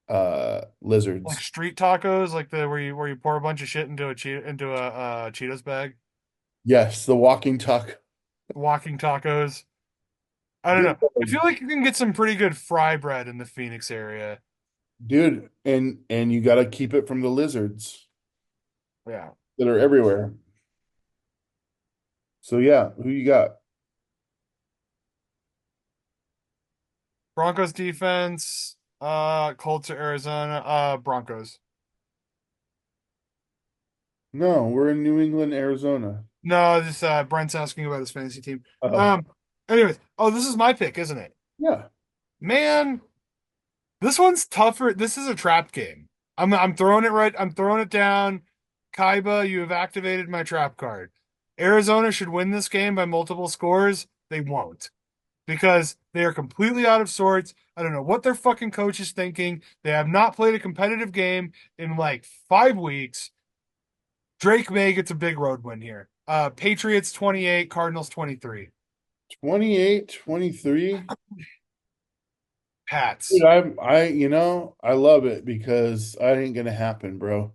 Like lizards. street tacos, like the where you pour a bunch of shit into a Cheetos bag. Yes, the walking tuck. Walking tacos. I don't know. I feel like you can get some pretty good fry bread in the Phoenix area. Dude, and you got to keep it from the lizards Yeah. that are everywhere. So yeah, who you got? Broncos defense, Colts or Arizona, Broncos. No, we're in New England, Arizona. No, this Brent's asking about his fantasy team. Oh, Um, anyways, oh, this is my pick, isn't it? yeah. Man, this one's tougher. This is a trap game. I'm throwing it right. I'm throwing it down. Kaiba, you have activated my trap card. Arizona should win this game by multiple scores. They won't because they are completely out of sorts. I don't know what their fucking coach is thinking. They have not played a competitive game in like 5 weeks. Drake May gets a big road win here. Patriots 28, Cardinals 23. 28-23. Dude, Pats. I love it because I ain't gonna happen, bro.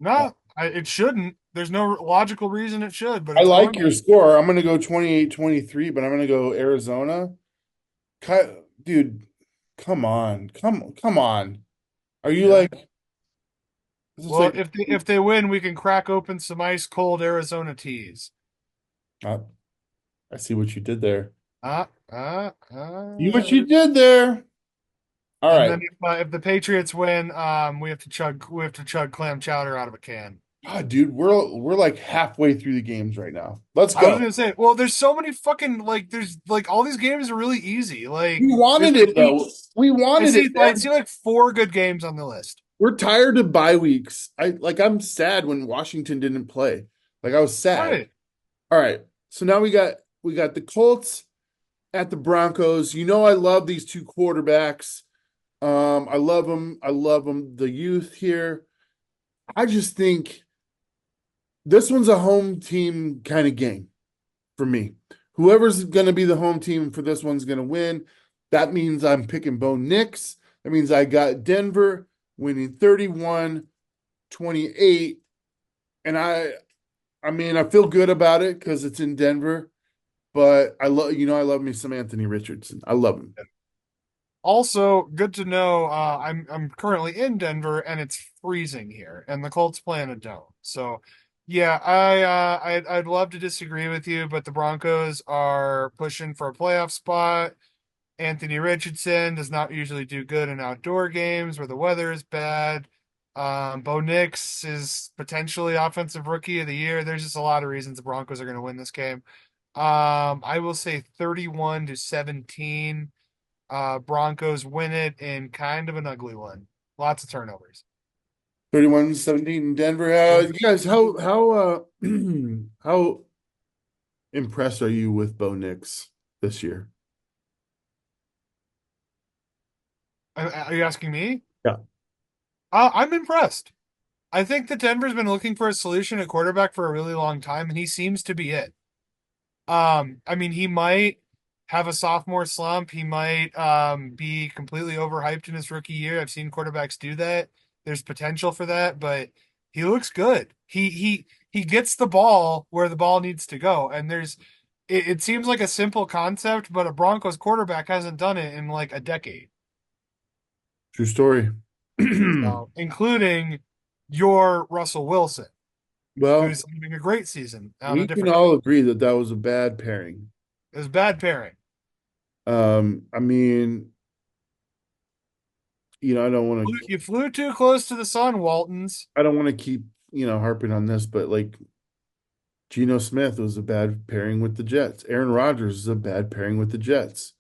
Uh, No, it shouldn't. There's no logical reason it should, but I it's like going your to. score. I'm gonna go 28-23, but I'm gonna go Arizona. Dude, come on. Are you Yeah. like, is this Well, like, if they win, we can crack open some ice cold Arizona teas. uh, I see what you did there. Uh, uh, See what uh. you did there. All And right. then if the Patriots win, we have to chug clam chowder out of a can. God, dude, we're like halfway through the games right now. Let's I was go. gonna say, well, there's so many fucking like there's like all these games are really easy. We Like there's wanted like it though. We I wanted it, see I man. see like 4 good games on the list. We're tired of bye weeks. I'm sad when Washington didn't play. Like I was sad. Right. All right. So now we got the Colts at the Broncos. You know I love these two quarterbacks. I love them. I love them. The youth here. I just think this one's a home team kind of game for me. Whoever's going to be the home team for this one's going to win. That means I'm picking Bo Nix. That means I got Denver winning 31-28. And I mean, I feel good about it because it's in Denver, but I love me some Anthony Richardson. I love him. Also, good to know. I'm currently in Denver and it's freezing here, and the Colts play in a dome. So, yeah, I'd love to disagree with you, but the Broncos are pushing for a playoff spot. Anthony Richardson does not usually do good in outdoor games where the weather is bad. Bo Nix is potentially offensive rookie of the year. There's just a lot of reasons the Broncos are going to win this game. I will say 31-17. Broncos win it in kind of an ugly one. Lots of turnovers. 31-17 in Denver. You guys, how impressed are you with Bo Nix this year? Are you asking me? Yeah. I'm impressed. I think that Denver's been looking for a solution at quarterback for a really long time, and he seems to be it. I mean, he might have a sophomore slump. He might be completely overhyped in his rookie year. I've seen quarterbacks do that. There's potential for that, but he looks good. He gets the ball where the ball needs to go. And it seems like a simple concept, but a Broncos quarterback hasn't done it in like a decade. True story. So, including your Russell Wilson, Well, who's having a great season on a we can different team. all agree that that was a bad pairing. It was bad pairing. I mean, I don't want to You flew too close to the sun, Waltons. keep, harping on this, but like Geno Smith was a bad pairing with the Jets. Aaron Rodgers is a bad pairing with the Jets.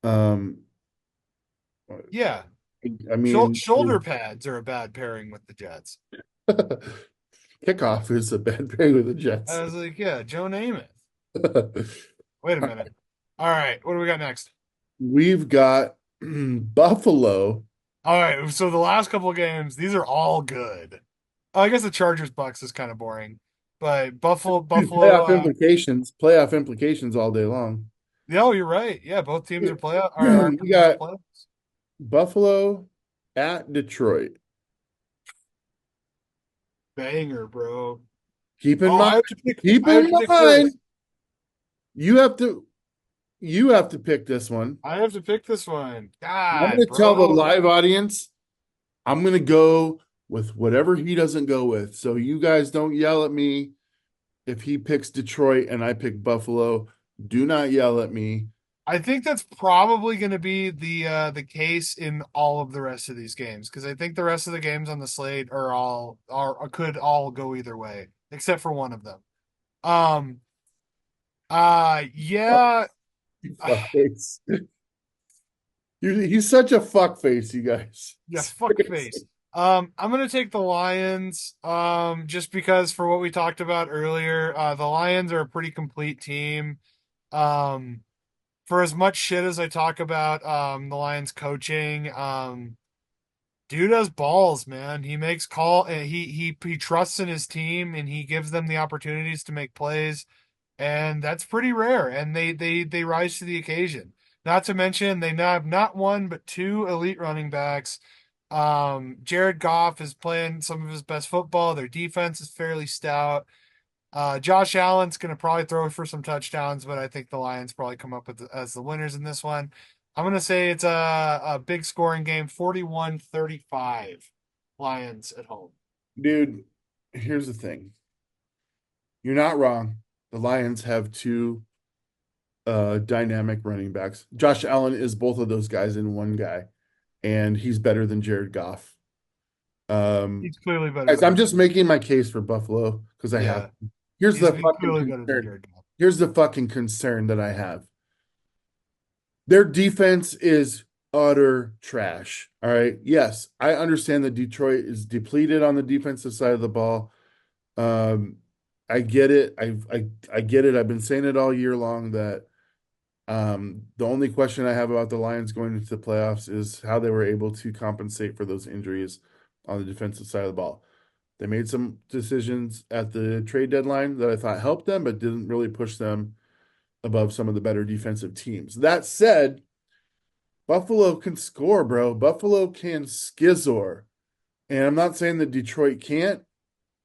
Um, Yeah, I mean, shoulder pads are a bad pairing with the Jets. kickoff is a bad pairing with the I Jets. was like, yeah, Joe Namath. Wait a minute. All right, what do we got next? We've got Buffalo. All right, so the last couple of games, these are all good. Oh, I guess the Chargers Bucks is kind of boring, but Dude, Buffalo. playoff implications all day long. No, you're right. Yeah, both teams are playoff are We potential got playoffs. Buffalo at Detroit. Banger, bro. Keep in Oh, mind, keep I have in to pick mind, first. you have to you have to pick this one. I have to pick this one. I'm God, going to tell the bro. live audience, I'm going to go with whatever he doesn't go with. So you guys don't yell at me if he picks Detroit and I pick Buffalo. Do not yell at me. I think that's probably going to be the case in all of the rest of these games because I think the rest of the games on the slate are could all go either way except for one of them. Um Fuck, yeah. you fuckface. He's such a fuckface, you guys. Yeah, fuck face. I'm gonna take the Lions. Just because for what we talked about earlier, the Lions are a pretty complete team. Um, for as much shit as I talk about, the Lions coaching, dude has balls, man. He makes call. He trusts in his team and he gives them the opportunities to make plays, and that's pretty rare. And they rise to the occasion. Not to mention they now have not one but two elite running backs. Jared Goff is playing some of his best football. Their defense is fairly stout. Josh Allen's going to probably throw for some touchdowns, but I think the Lions probably come up with as the winners in this one. I'm going to say it's a big scoring game, 41-35 Lions at home. Dude, here's the thing. You're not wrong. The Lions have two dynamic running backs. Josh Allen is both of those guys in one guy, and he's better than Jared Goff. He's clearly better Guys, than I'm Jared. just making my case for Buffalo because I have. Yeah, Here's the he's fucking clearly better than concern. Jared Goff. Here's the fucking concern that I have. Their defense is utter trash. All right. Yes, I understand that Detroit is depleted on the defensive side of the ball. Um, I get it. I get it. I've been saying it all year long that the only question I have about the Lions going into the playoffs is how they were able to compensate for those injuries on the defensive side of the ball. They made some decisions at the trade deadline that I thought helped them, but didn't really push them above some of the better defensive teams. That said, Buffalo can score, bro. Buffalo can skizor. And I'm not saying that Detroit can't,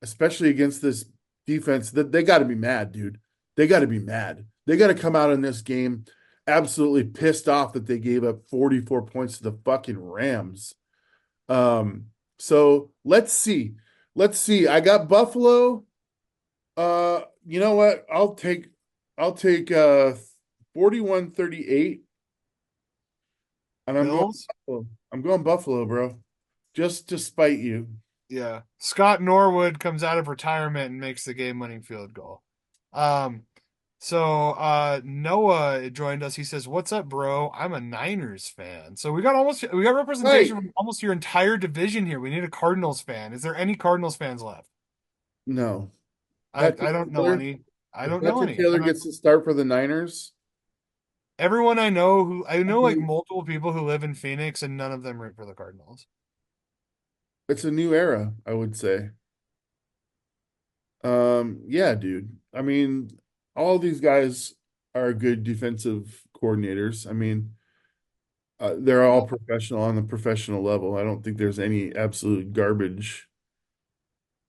especially against this defense. That they got to be mad, dude. They got to be mad. They got to come out in this game absolutely pissed off that they gave up 44 points to the fucking Rams. So let's see. Let's see. I got Buffalo. You know what? I'll take 41-38, and Bills? I'm going Buffalo, bro. Just to spite you. Yeah. Scott Norwood comes out of retirement and makes the game-winning field goal. Um, Noah joined us. He says, "What's up, bro? I'm a Niners fan." So we got representation Right. from almost your entire division here. We need a Cardinals fan. Is there any Cardinals fans left? No. I don't know Taylor, any. I if don't know Patrick any. Taylor gets to start for the Niners, Everyone I I know like mean, multiple people who live in Phoenix and none of them root for the Cardinals. it's a new era, I would say. Yeah, dude. I mean, all these guys are good defensive coordinators. I mean, they're all professional on the professional level. I don't think there's any absolute garbage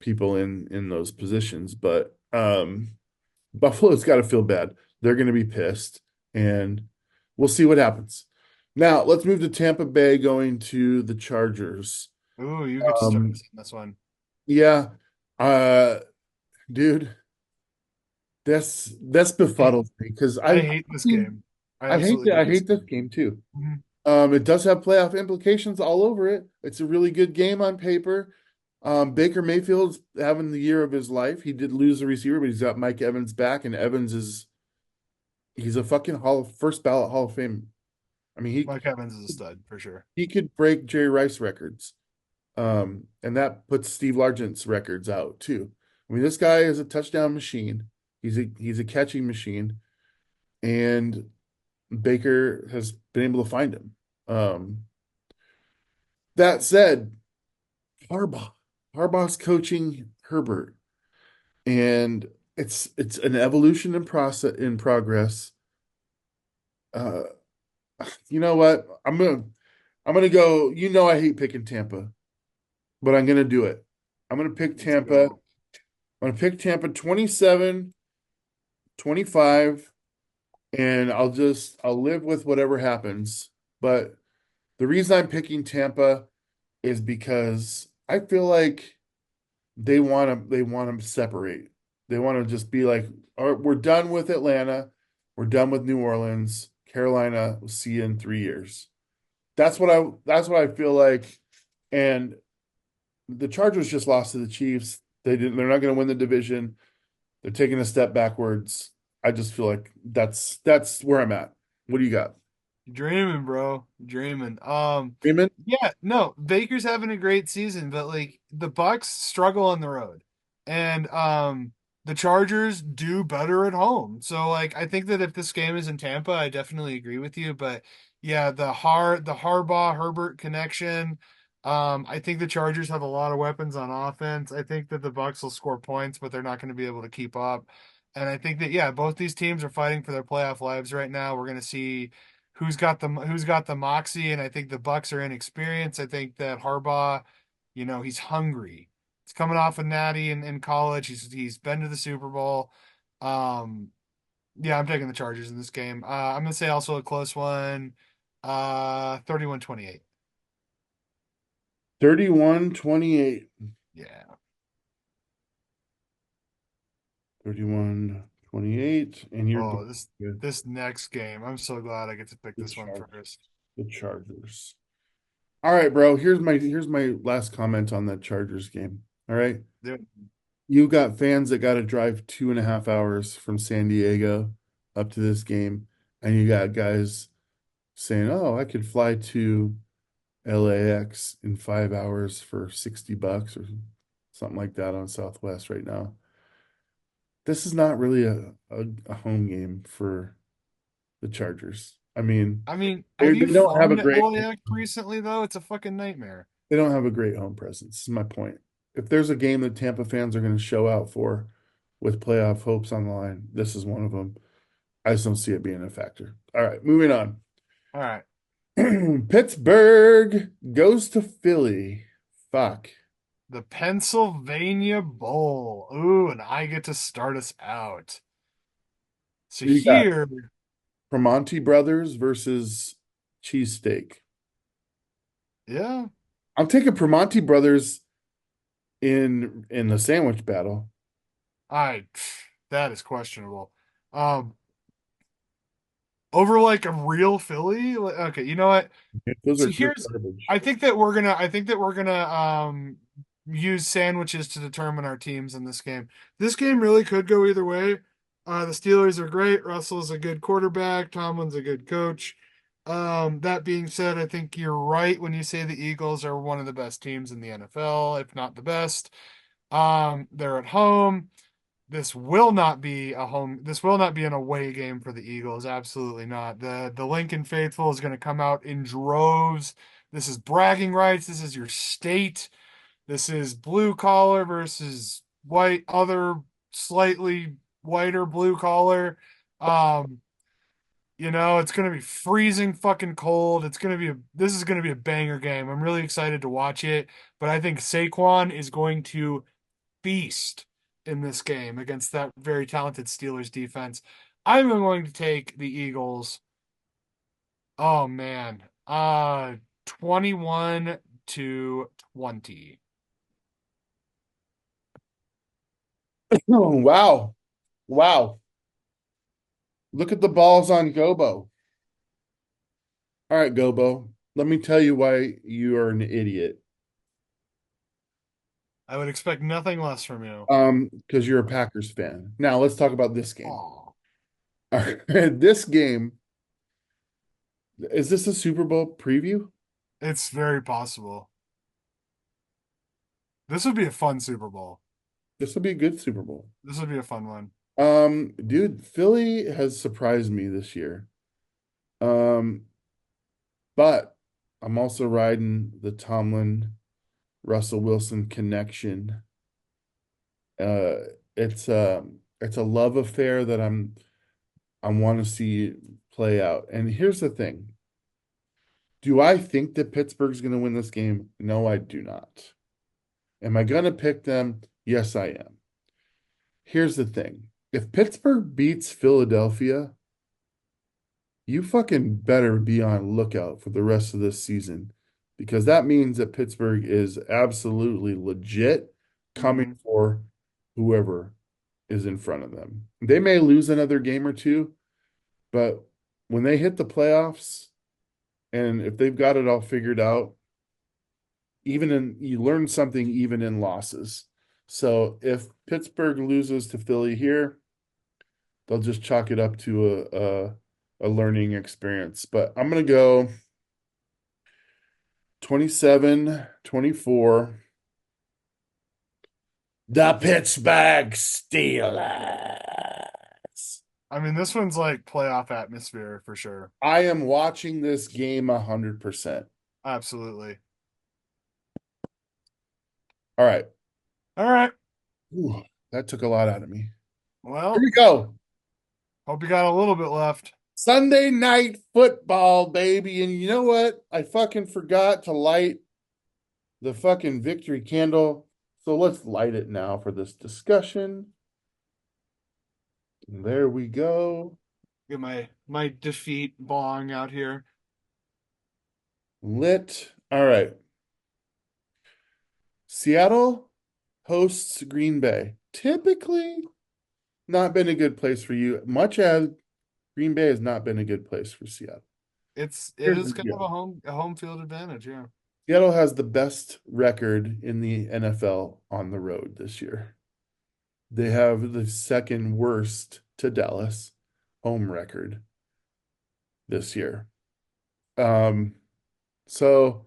people in those positions, but Buffalo's got to feel bad. They're going to be pissed, and we'll see what happens. Now, let's move to Tampa Bay going to the Chargers. Ooh, you get to start Um, us on this one. yeah, uh, dude, this I, befuddles me because I I've hate this seen game. I absolutely I hate this hate this game. game too. Mhm. It does have playoff implications all over it. It's a really good game on paper. Baker Mayfield's having the year of his life. He did lose a receiver, but he's got Mike Evans back, and Evans is he's a fucking first ballot Hall of Fame. I mean, Mike Evans is a stud for sure. he could break Jerry Rice records. And that puts Steve Largent's records out too. I mean, this guy is a touchdown machine. He's a catching machine, and Baker has been able to find him. Um, that said, Harbaugh, Harbaugh's coaching Herbert, and it's an evolution in process in progress. Uh, you know what? I'm gonna go. You know, I hate picking Tampa, but I'm gonna do it. I'm gonna pick Let's Tampa. go. I'm gonna pick Tampa 27-25, and I'll live with whatever happens. But the reason I'm picking Tampa is because I feel like they want to separate. They want to just be like, all right, we're done with Atlanta. We're done with New Orleans. Carolina, we'll see you in 3 years. That's what I feel like. And the Chargers just lost to the Chiefs. They're not going to win the division. They're taking a step backwards. I just feel like that's where I'm at. What do you got? Dreaming, bro. Dreaming. Freeman? Yeah, no, Baker's having a great season, but like the Bucks struggle on the road. And the Chargers do better at home. So like I think that if this game is in Tampa, I definitely agree with you. But yeah, the Harbaugh Herbert connection. I think the Chargers have a lot of weapons on offense. I think that the Bucks will score points, but they're not going to be able to keep up. And I think that yeah, both these teams are fighting for their playoff lives right now. We're going to see who's got the moxie, and I think the Bucks are inexperienced. I think that Harbaugh, he's hungry. He's coming off a natty in college. He's been to the Super Bowl. Um, yeah, I'm taking the Chargers in this game. I'm gonna say also a close one. 31-28. 31-28. Yeah. 31-28. And you're Oh, going this with this next game. I'm so glad I get to pick the this one Chargers. first. The Chargers. All right, bro. Here's my last comment on that Chargers game. All right. Dude, You got fans that got to drive 2.5 hours from San Diego up to this game, and you got guys saying, "Oh, I could fly to LAX in 5 hours for $60 or something like that on Southwest right now." This is not really a home game for the Chargers. I mean, I mean, have they you don't have a flown to great LAX recently though? It's a fucking nightmare. they don't have a great home presence. Is my point. If there's a game that Tampa fans are going to show out for with playoff hopes on the line, this is one of them. I just don't see it being a factor. All right, moving on. All right. Pittsburgh goes to Philly. Fuck. The Pennsylvania Bowl. Ooh, and I get to start us out. So You got here, Primanti Brothers versus Cheesesteak. yeah, I'm taking Primanti Brothers in the sandwich battle. I that is questionable. Um, over like a real Philly. Okay, you know what? Those So are they're here's garbage. I think that we're gonna use sandwiches to determine our teams in this game. This game really could go either way. The Steelers are great. Russell's a good quarterback. Tomlin's a good coach. That being said, I think you're right when you say the Eagles are one of the best teams in the NFL, if not the best. They're at home. This will not be an away game for the Eagles. Absolutely not. The Lincoln faithful is going to come out in droves. This is bragging rights. This is your state. This is blue collar versus white, other slightly whiter blue collar. It's gonna be freezing fucking cold. This is gonna be a banger game. I'm really excited to watch it, but I think Saquon is going to feast in this game against that very talented Steelers defense. I'm going to take the Eagles. Oh man. 21-20. Oh, wow. Wow. Look at the balls on Gobo. All right, Gobo. Let me tell you why you are an idiot. I would expect nothing less from you. Because you're a Packers fan. Now let's talk about this game. Oh, All right, this game, is this a Super Bowl preview? it's very possible. This would be a fun Super Bowl. This will be a good Super Bowl. This would be a fun one. Dude, Philly has surprised me this year. Um, but I'm also riding the Tomlin Russell Wilson connection. Uh, it's a love affair that I want to see play out. And here's the thing. Do I think that Pittsburgh's going to win this game? No, I do not. Am I going to pick them? Yes, I am. Here's the thing. If Pittsburgh beats Philadelphia, you fucking better be on lookout for the rest of this season because that means that Pittsburgh is absolutely legit coming Hmm. for whoever is in front of them. They may lose another game or two, but when they hit the playoffs and if they've got it all figured out, you learn something even in losses. So if Pittsburgh loses to Philly here, they'll just chalk it up to a learning experience. But I'm gonna go 27-24. The Pittsburgh Steelers. I mean, this one's like playoff atmosphere for sure. I am watching this game 100%. Absolutely. All right. All right. Ooh, that took a lot out of me. Here Well, we go. hope you got a little bit left. Sunday night football, baby. And you know what? I fucking forgot to light the fucking victory candle. So let's light it now for this discussion. And there we go. Get my defeat bong out here. Lit. All right. Seattle hosts Green Bay. Typically not been a good place for you, much as Green Bay has not been a good place for Seattle. It Here's the is kind of deal. a home field advantage, yeah. Seattle has the best record in the NFL on the road this year. They have the second worst to Dallas home record this year. Um, so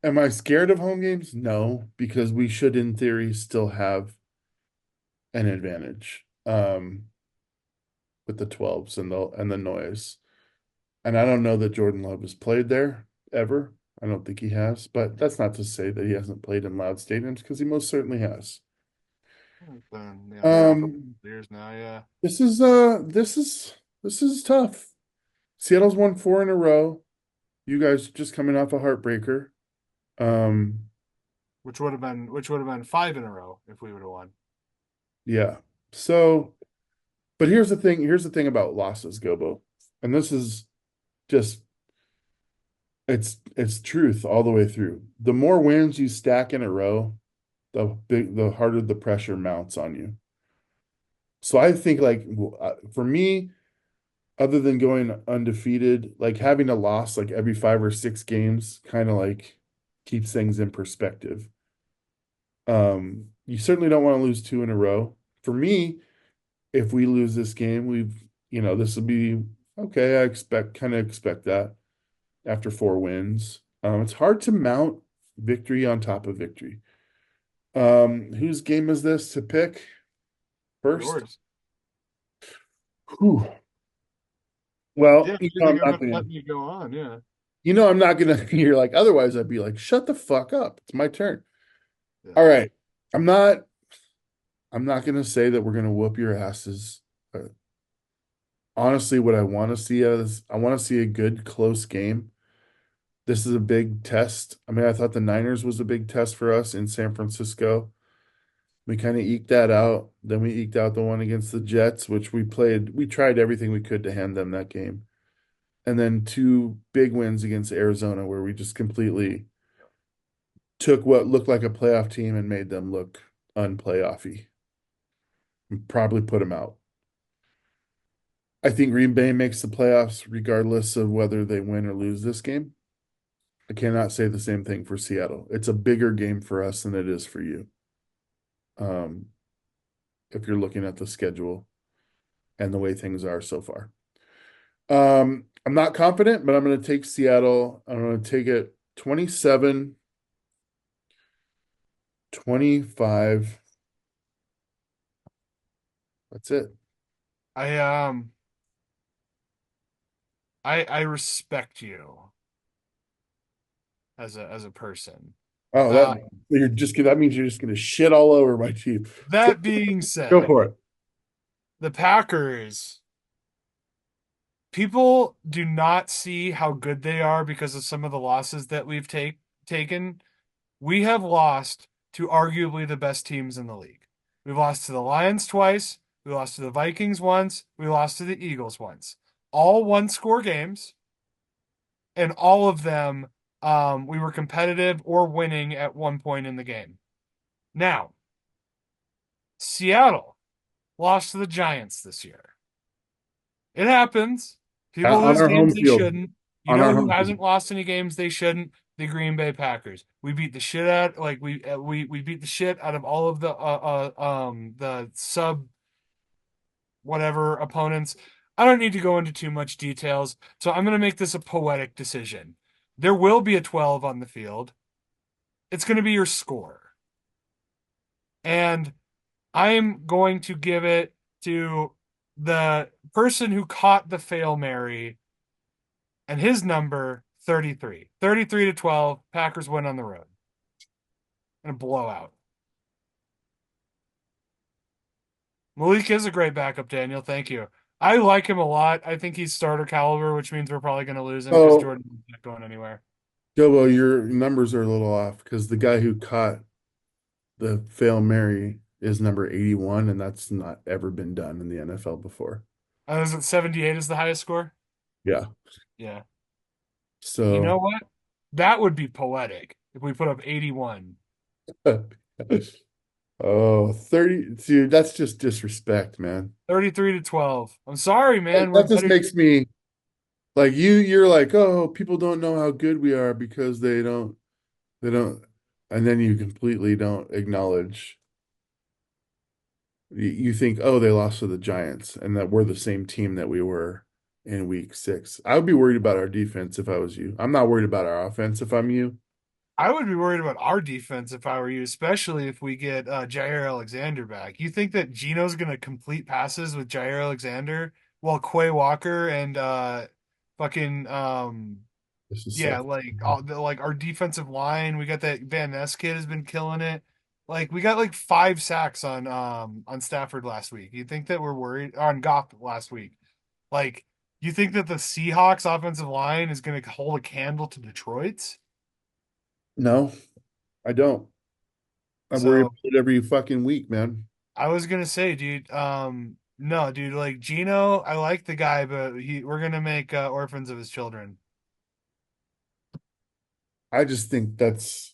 am I scared of home games? No, because we should in theory still have an advantage with the 12s and the noise. And I don't know that Jordan Love has played there ever. I don't think he has, but that's not to say that he hasn't played in loud stadiums because he most certainly has. It's been, a couple Um, years now, yeah. this is tough. Seattle's won four in a row. You guys just coming off a heartbreaker. Um, Which would have been five in a row if we would have won. yeah. So, but here's the thing about losses, Gobo. And this is just it's truth all the way through. The more wins you stack in a row, the harder the pressure mounts on you. So I think like for me, other than going undefeated, like having a loss like every 5 or 6 games kind of like keeps things in perspective. You certainly don't want to lose two in a row. For me, if we lose this game, this will be okay. I kind of expect that after 4 wins. It's hard to mount victory on top of victory. Whose game is this to pick first? Yours. Whew. Well, Yeah, if you're thinking I'm not about gonna. letting you go on, yeah. I'm not gonna. You're like, otherwise, I'd be like, shut the fuck up. It's my turn. Yeah. All right. I'm not. I'm not gonna say that we're gonna whoop your asses. honestly, what I want to see is I want to see a good close game. This is a big test. I mean, I thought the Niners was a big test for us in San Francisco. We kind of eked that out. Then we eked out the one against the Jets, which we tried everything we could to hand them that game. And then two big wins against Arizona, where we just completely took what looked like a playoff team and made them look unplayoffy. And probably put them out. I think Green Bay makes the playoffs regardless of whether they win or lose this game. I cannot say the same thing for Seattle. It's a bigger game for us than it is for you. Um, if you're looking at the schedule and the way things are so far. I'm not confident, but I'm going to take Seattle. I'm going to take it 27-25. That's it. I um I respect you as a person. Oh, Uh, that means you're just going to shit all over my team. that being Go said, for it. the Packers, people do not see how good they are because of some of the losses that we've taken. We have lost to arguably the best teams in the league. We've lost to the Lions twice, we lost to the Vikings once, we lost to the Eagles once. All one score games, and all of them we were competitive or winning at one point in the game. Now, Seattle lost to the Giants this year. It happens. People On lose our games home they field. shouldn't. You On know our who home field. hasn't lost any games they shouldn't? The Green Bay Packers. We beat the shit out like we beat the shit out of all of the sub whatever opponents. I don't need to go into too much details, so I'm going to make this a poetic decision. There will be a 12 on the field. It's going to be your score. And I'm going to give it to the person who caught the fail Mary and his number 33. 33 to 12. Packers win on the road in a blowout. Malik is a great backup, Daniel. Thank you. I like him a lot. I think he's starter caliber, which means we're probably going to lose him because Oh, Jordan's not going anywhere. Jobo, your numbers are a little off because the guy who caught the fail Mary is number 81, and that's not ever been done in the NFL before. Is it 78 is the highest score? Yeah. Yeah. You know So, what? That would be poetic if we put up 81. oh, 30, dude, that's just disrespect, man. 33 to 12. I'm sorry, That, man. We're that just better. makes me like you're like, oh, people don't know how good we are because they don't, and then you completely don't acknowledge. You think, oh, they lost to the Giants and that we're the same team that we were in week 6. I would be worried about our defense if I was you. I'm not worried about our offense if I'm you. I would be worried about our defense if I were you, especially if we get Jair Alexander back. You think that Gino's going to complete passes with Jair Alexander while Quay Walker and fucking This is so yeah, like our defensive line, we got that Van Ness kid has been killing it. Like we got like 5 sacks on Stafford last week. You think that we're worried on Goff last week? Like you think that the Seahawks offensive line is going to hold a candle to Detroit's? no, I don't. I worry about So it every fucking week, man. I was gonna say, dude, no, dude, like Gino, I like the guy, but we're gonna make orphans of his children. I just think it's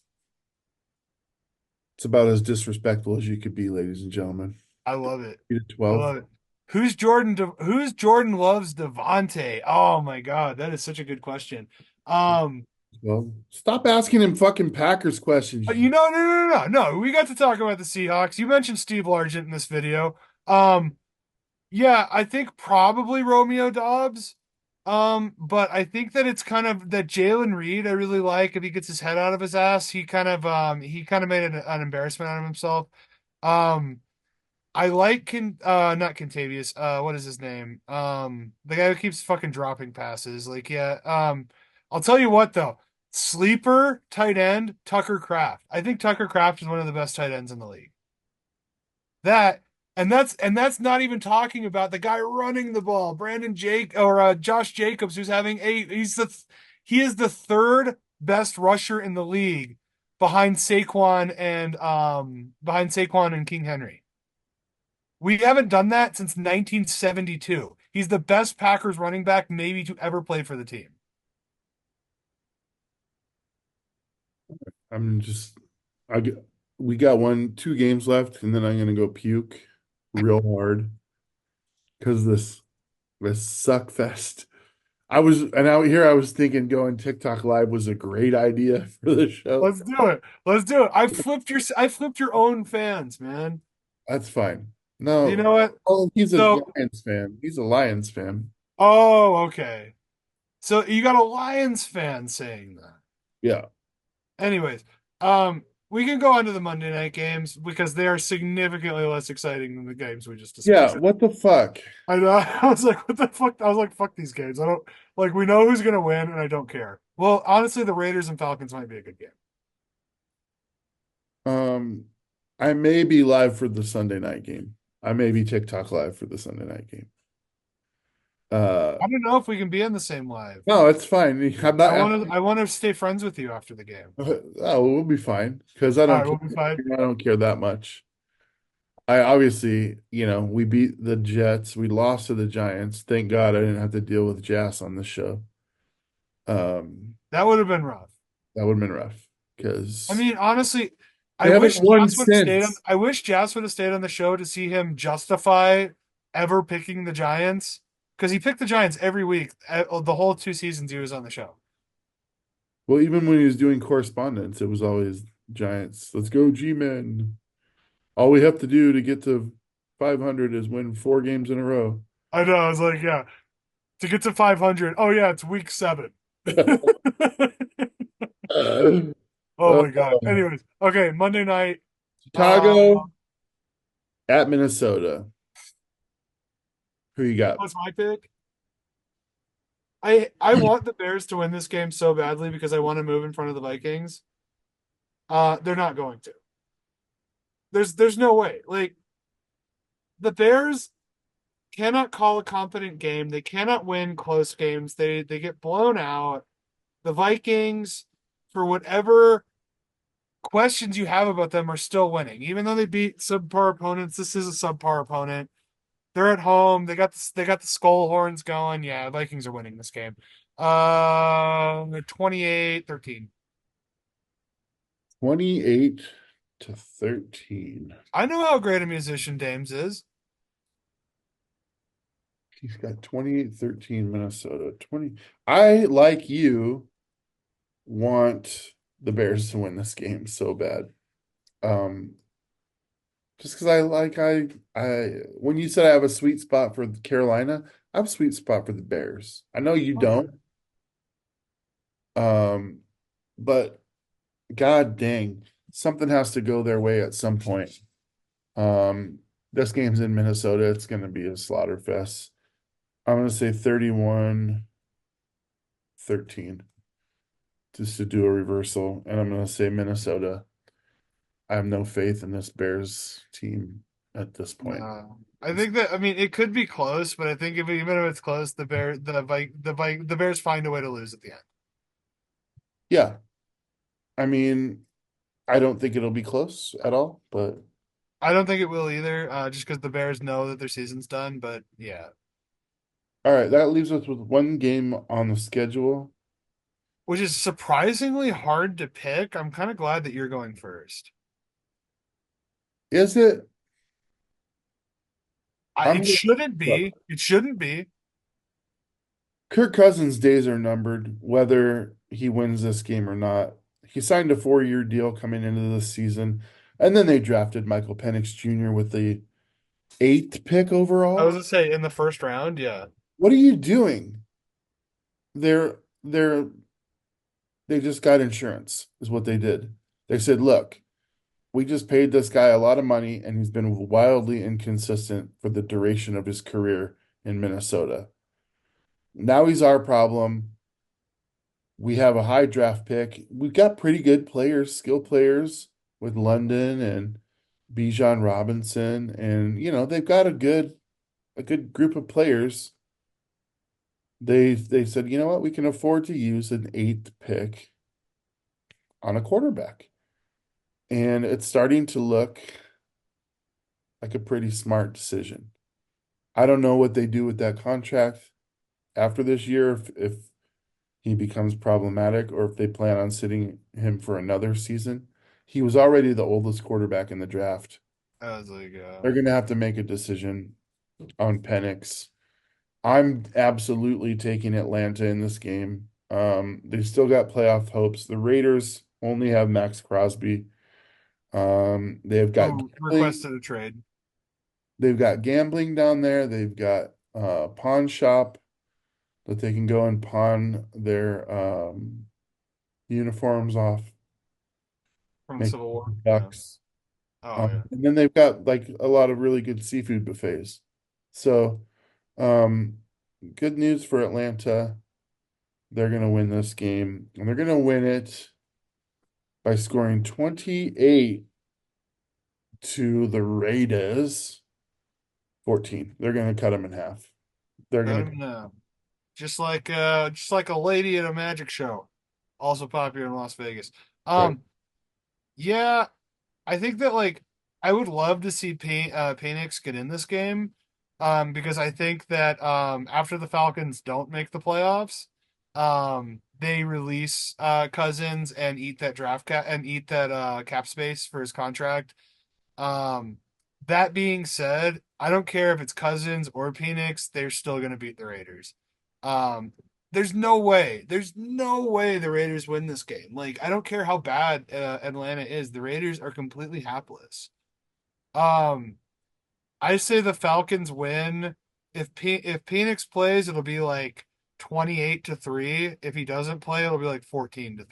about as disrespectful as you could be, ladies and gentlemen. I love it. I 12. love it. Who's Jordan loves Devontae? Oh my God, that is such a good question. Um, Well, stop asking him fucking Packers questions. you know, no. We got to talk about the Seahawks. You mentioned Steve Largent in this video. Um, Yeah, I think probably Romeo Dobbs. But I think that it's kind of that Jalen Reed I really like if he gets his head out of his ass. He kind of made an embarrassment out of himself. Um I like not Contavious, what is his name? The guy who keeps fucking dropping passes. Like, yeah, I'll tell you what though. Sleeper tight end, Tucker Kraft. I think Tucker Kraft is one of the best tight ends in the league. That And that's not even talking about the guy running the ball, Josh Jacobs, who's having he is the third best rusher in the league behind Saquon and King Henry. We haven't done that since 1972. He's the best Packers running back maybe to ever play for the team. I'm just I get we got 2 games left, and then I'm gonna go puke real hard because this suck fest. Out here I was thinking going TikTok live was a great idea for the show. Let's do it. Let's do it. I flipped your own fans, man. That's fine. You No, know what? oh, he's a So, Lions fan. He's a Lions fan. oh, okay. So you got a Lions fan saying that. Yeah. Anyways, we can go on to the Monday night games because they are significantly less exciting than the games we just Yeah, discussed. what the fuck? I know. I was like, what the fuck? I was like, fuck these games. I don't like. We know who's gonna win, and I don't care. Well, honestly, the Raiders and Falcons might be a good game. Um, I may be live for the Sunday night game. I may be TikTok live for the Sunday night game. Uh, I don't know if we can be in the same live. no, it's fine. I'm not. I want to stay friends with you after the game. Oh, we'll be fine because I All don't right, we'll care. be fine. I don't care that much. I obviously, we beat the Jets. We lost to the Giants. Thank God I didn't have to deal with Jazz on the show. Um, That would have been rough. that would have been rough I because mean, honestly, they haven't won since. I wish Jazz would have stayed on the show to see him justify ever picking the Giants because he picked the Giants every week, the whole 2 seasons he was on the show. Well, even when he was doing correspondence, it was always Giants. Let's go, G-men. All we have to do to get to 500 is win 4 games in a row. I know. I was like, yeah, to get to 500. Oh yeah, it's week 7. Oh Uh, my God. Anyways, okay, Monday night. Uh, Chicago at Minnesota. Who you got? what's my pick? I want the Bears to win this game so badly because I want to move in front of the Vikings. They're not going to. There's no way. Like the Bears cannot call a competent game. They cannot win close games. They get blown out. The Vikings, for whatever questions you have about them, are still winning. Even though they beat subpar opponents, this is a subpar opponent. They're at home. They got the skull horns going. Yeah, Vikings are winning this game. 28-13. 28-13. I know how great a musician Dames is. He's got 28-13 Minnesota. 20. I, like you, want the Bears to win this game so bad. Um, just because I when you said I have a sweet spot for Carolina, I have a sweet spot for the Bears. I know you Okay. don't. Um, but God dang, something has to go their way at some point. This game's in Minnesota. It's going to be a slaughter fest. I'm going to say 31-13 just to do a reversal. And I'm going to say Minnesota. I have no faith in this Bears team at this point. No. I think that I mean it could be close, but I think even if it's close, the Bears find a way to lose at the end. Yeah. I mean, I don't think it'll be close at all, but I don't think it will either, just because the Bears know that their season's done. But yeah, all right, that leaves us with 1 game on the schedule. which is surprisingly hard to pick. I'm kind of glad that you're going first. Is it? I'm It gonna shouldn't look. be. It shouldn't be. Kirk Cousins' days are numbered, whether he wins this game or not. He signed a 4-year deal coming into this season, and then they drafted Michael Penix Jr. with the 8th pick I was overall. gonna say in the first round, yeah. What are you doing? They're they just got insurance, is what they did. They said, look, we just paid this guy a lot of money, and he's been wildly inconsistent for the duration of his career in Minnesota. Now he's our problem. We have a high draft pick. We've got pretty good players, skill players with London and Bijan Robinson, and they've got a good group of players. They said, you know what, we can afford to use an eighth pick on a quarterback. And it's starting to look like a pretty smart decision. I don't know what they do with that contract after this year, if he becomes problematic or if they plan on sitting him for another season. He was already the oldest quarterback in the draft. I was like, They're going to have to make a decision on Penix. I'm absolutely taking Atlanta in this game. They still got playoff hopes. The Raiders only have Max Crosby. They've got who gambling. requested a trade. They've got gambling down there. They've got pawn shop that they can go and pawn their uniforms off, From make Civil War. Yeah. bucks. Oh yeah. And then they've got like a lot of really good seafood buffets. So, um, good news for Atlanta. They're going to win this game, and they're going to win it by scoring 28 to the Raiders 14. They're going to cut them in half. They're Cut going him to, now. Just like a lady at a magic show. Also popular in Las Vegas. right. Um, yeah, I think that like I would love to see Penix get in this game. Because I think that after the Falcons don't make the playoffs, they release Cousins and eat that draft cap and eat that cap space for his contract. Um, that being said, I don't care if it's Cousins or Penix, they're still going to beat the Raiders. Um, there's no way the Raiders win this game. Like, I don't care how bad Atlanta is, the Raiders are completely hapless. Um, I say the Falcons win. If Penix plays, it'll be like 28-3. If he doesn't play, it'll be like 14-3.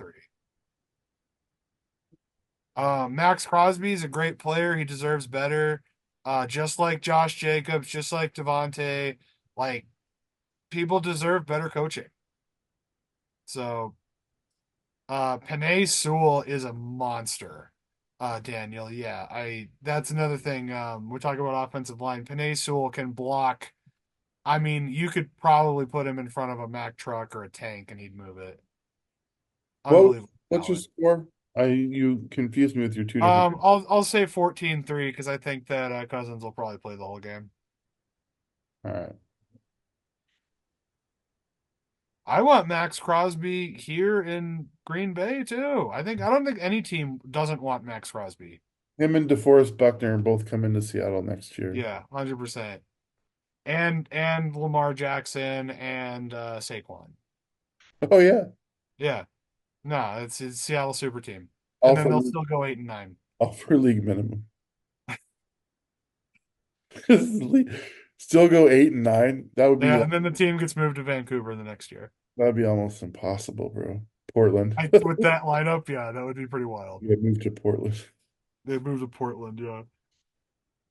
Max Crosby is a great player. He deserves better. Just like Josh Jacobs, just like Devontae, like people deserve better coaching. So, Penei Sewell is a monster. Daniel, yeah, I that's another thing. We're talking about offensive line. Penei Sewell can block. I mean, you could probably put him in front of a Mack truck or a tank and he'd move it. What, Unbelievable what's your talent. score? You confused me with your two different. I'll say 14-3 because I think that Cousins will probably play the whole game. All right. I want Max Crosby here in Green Bay too. I don't think any team doesn't want Max Crosby. Him and DeForest Buckner both come into Seattle next year. Yeah, 100%. And Lamar Jackson and Saquon. Oh yeah. Yeah. No, it's Seattle super team. And All then for they'll still go 8-9. all for league minimum. Still go 8 and 9. That would be Yeah, and then the team gets moved to Vancouver the next year. that'd be almost impossible, bro. Portland. With that lineup, yeah, that would be pretty wild. You moved to Portland. They moved to Portland, yeah.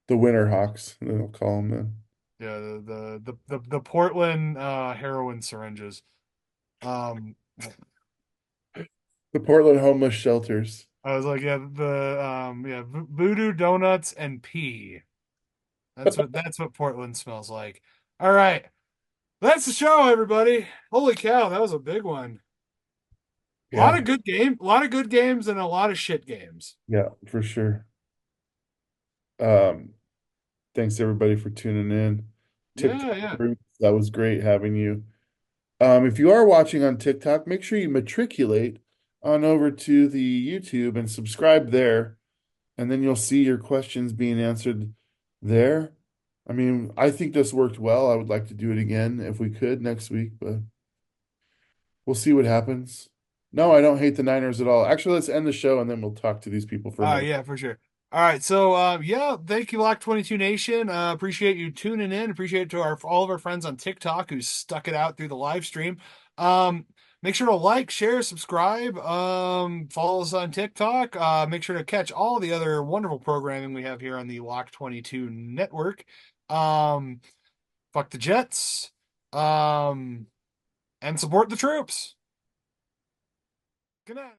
The Winter Hawks, they'll call them then. Yeah, the Portland heroin syringes. Um The Portland homeless shelters. I was like, yeah, voodoo donuts and pee. That's what Portland smells like. All right. That's the show, everybody. Holy cow, that was a big one. Yeah, A lot of good games and a lot of shit games. yeah, for sure. Um, Thanks everybody for tuning in. TikTok, Yeah, yeah. that was great having you. If you are watching on TikTok, make sure you matriculate on over to the YouTube and subscribe there, and then you'll see your questions being answered there. I mean, I think this worked well. I would like to do it again if we could next week, but we'll see what happens. No, I don't hate the Niners at all. Actually, let's end the show and then we'll talk to these people for a minute. Yeah, for sure. All right, so yeah, thank you, Lock 22 Nation. Appreciate you tuning in. Appreciate it to all of our friends on TikTok who stuck it out through the live stream. Um, Make sure to like, share, subscribe. Follow us on TikTok. Make sure to catch all the other wonderful programming we have here on the Lock 22 network. Um, Fuck the Jets. Um, and support the troops. Good night.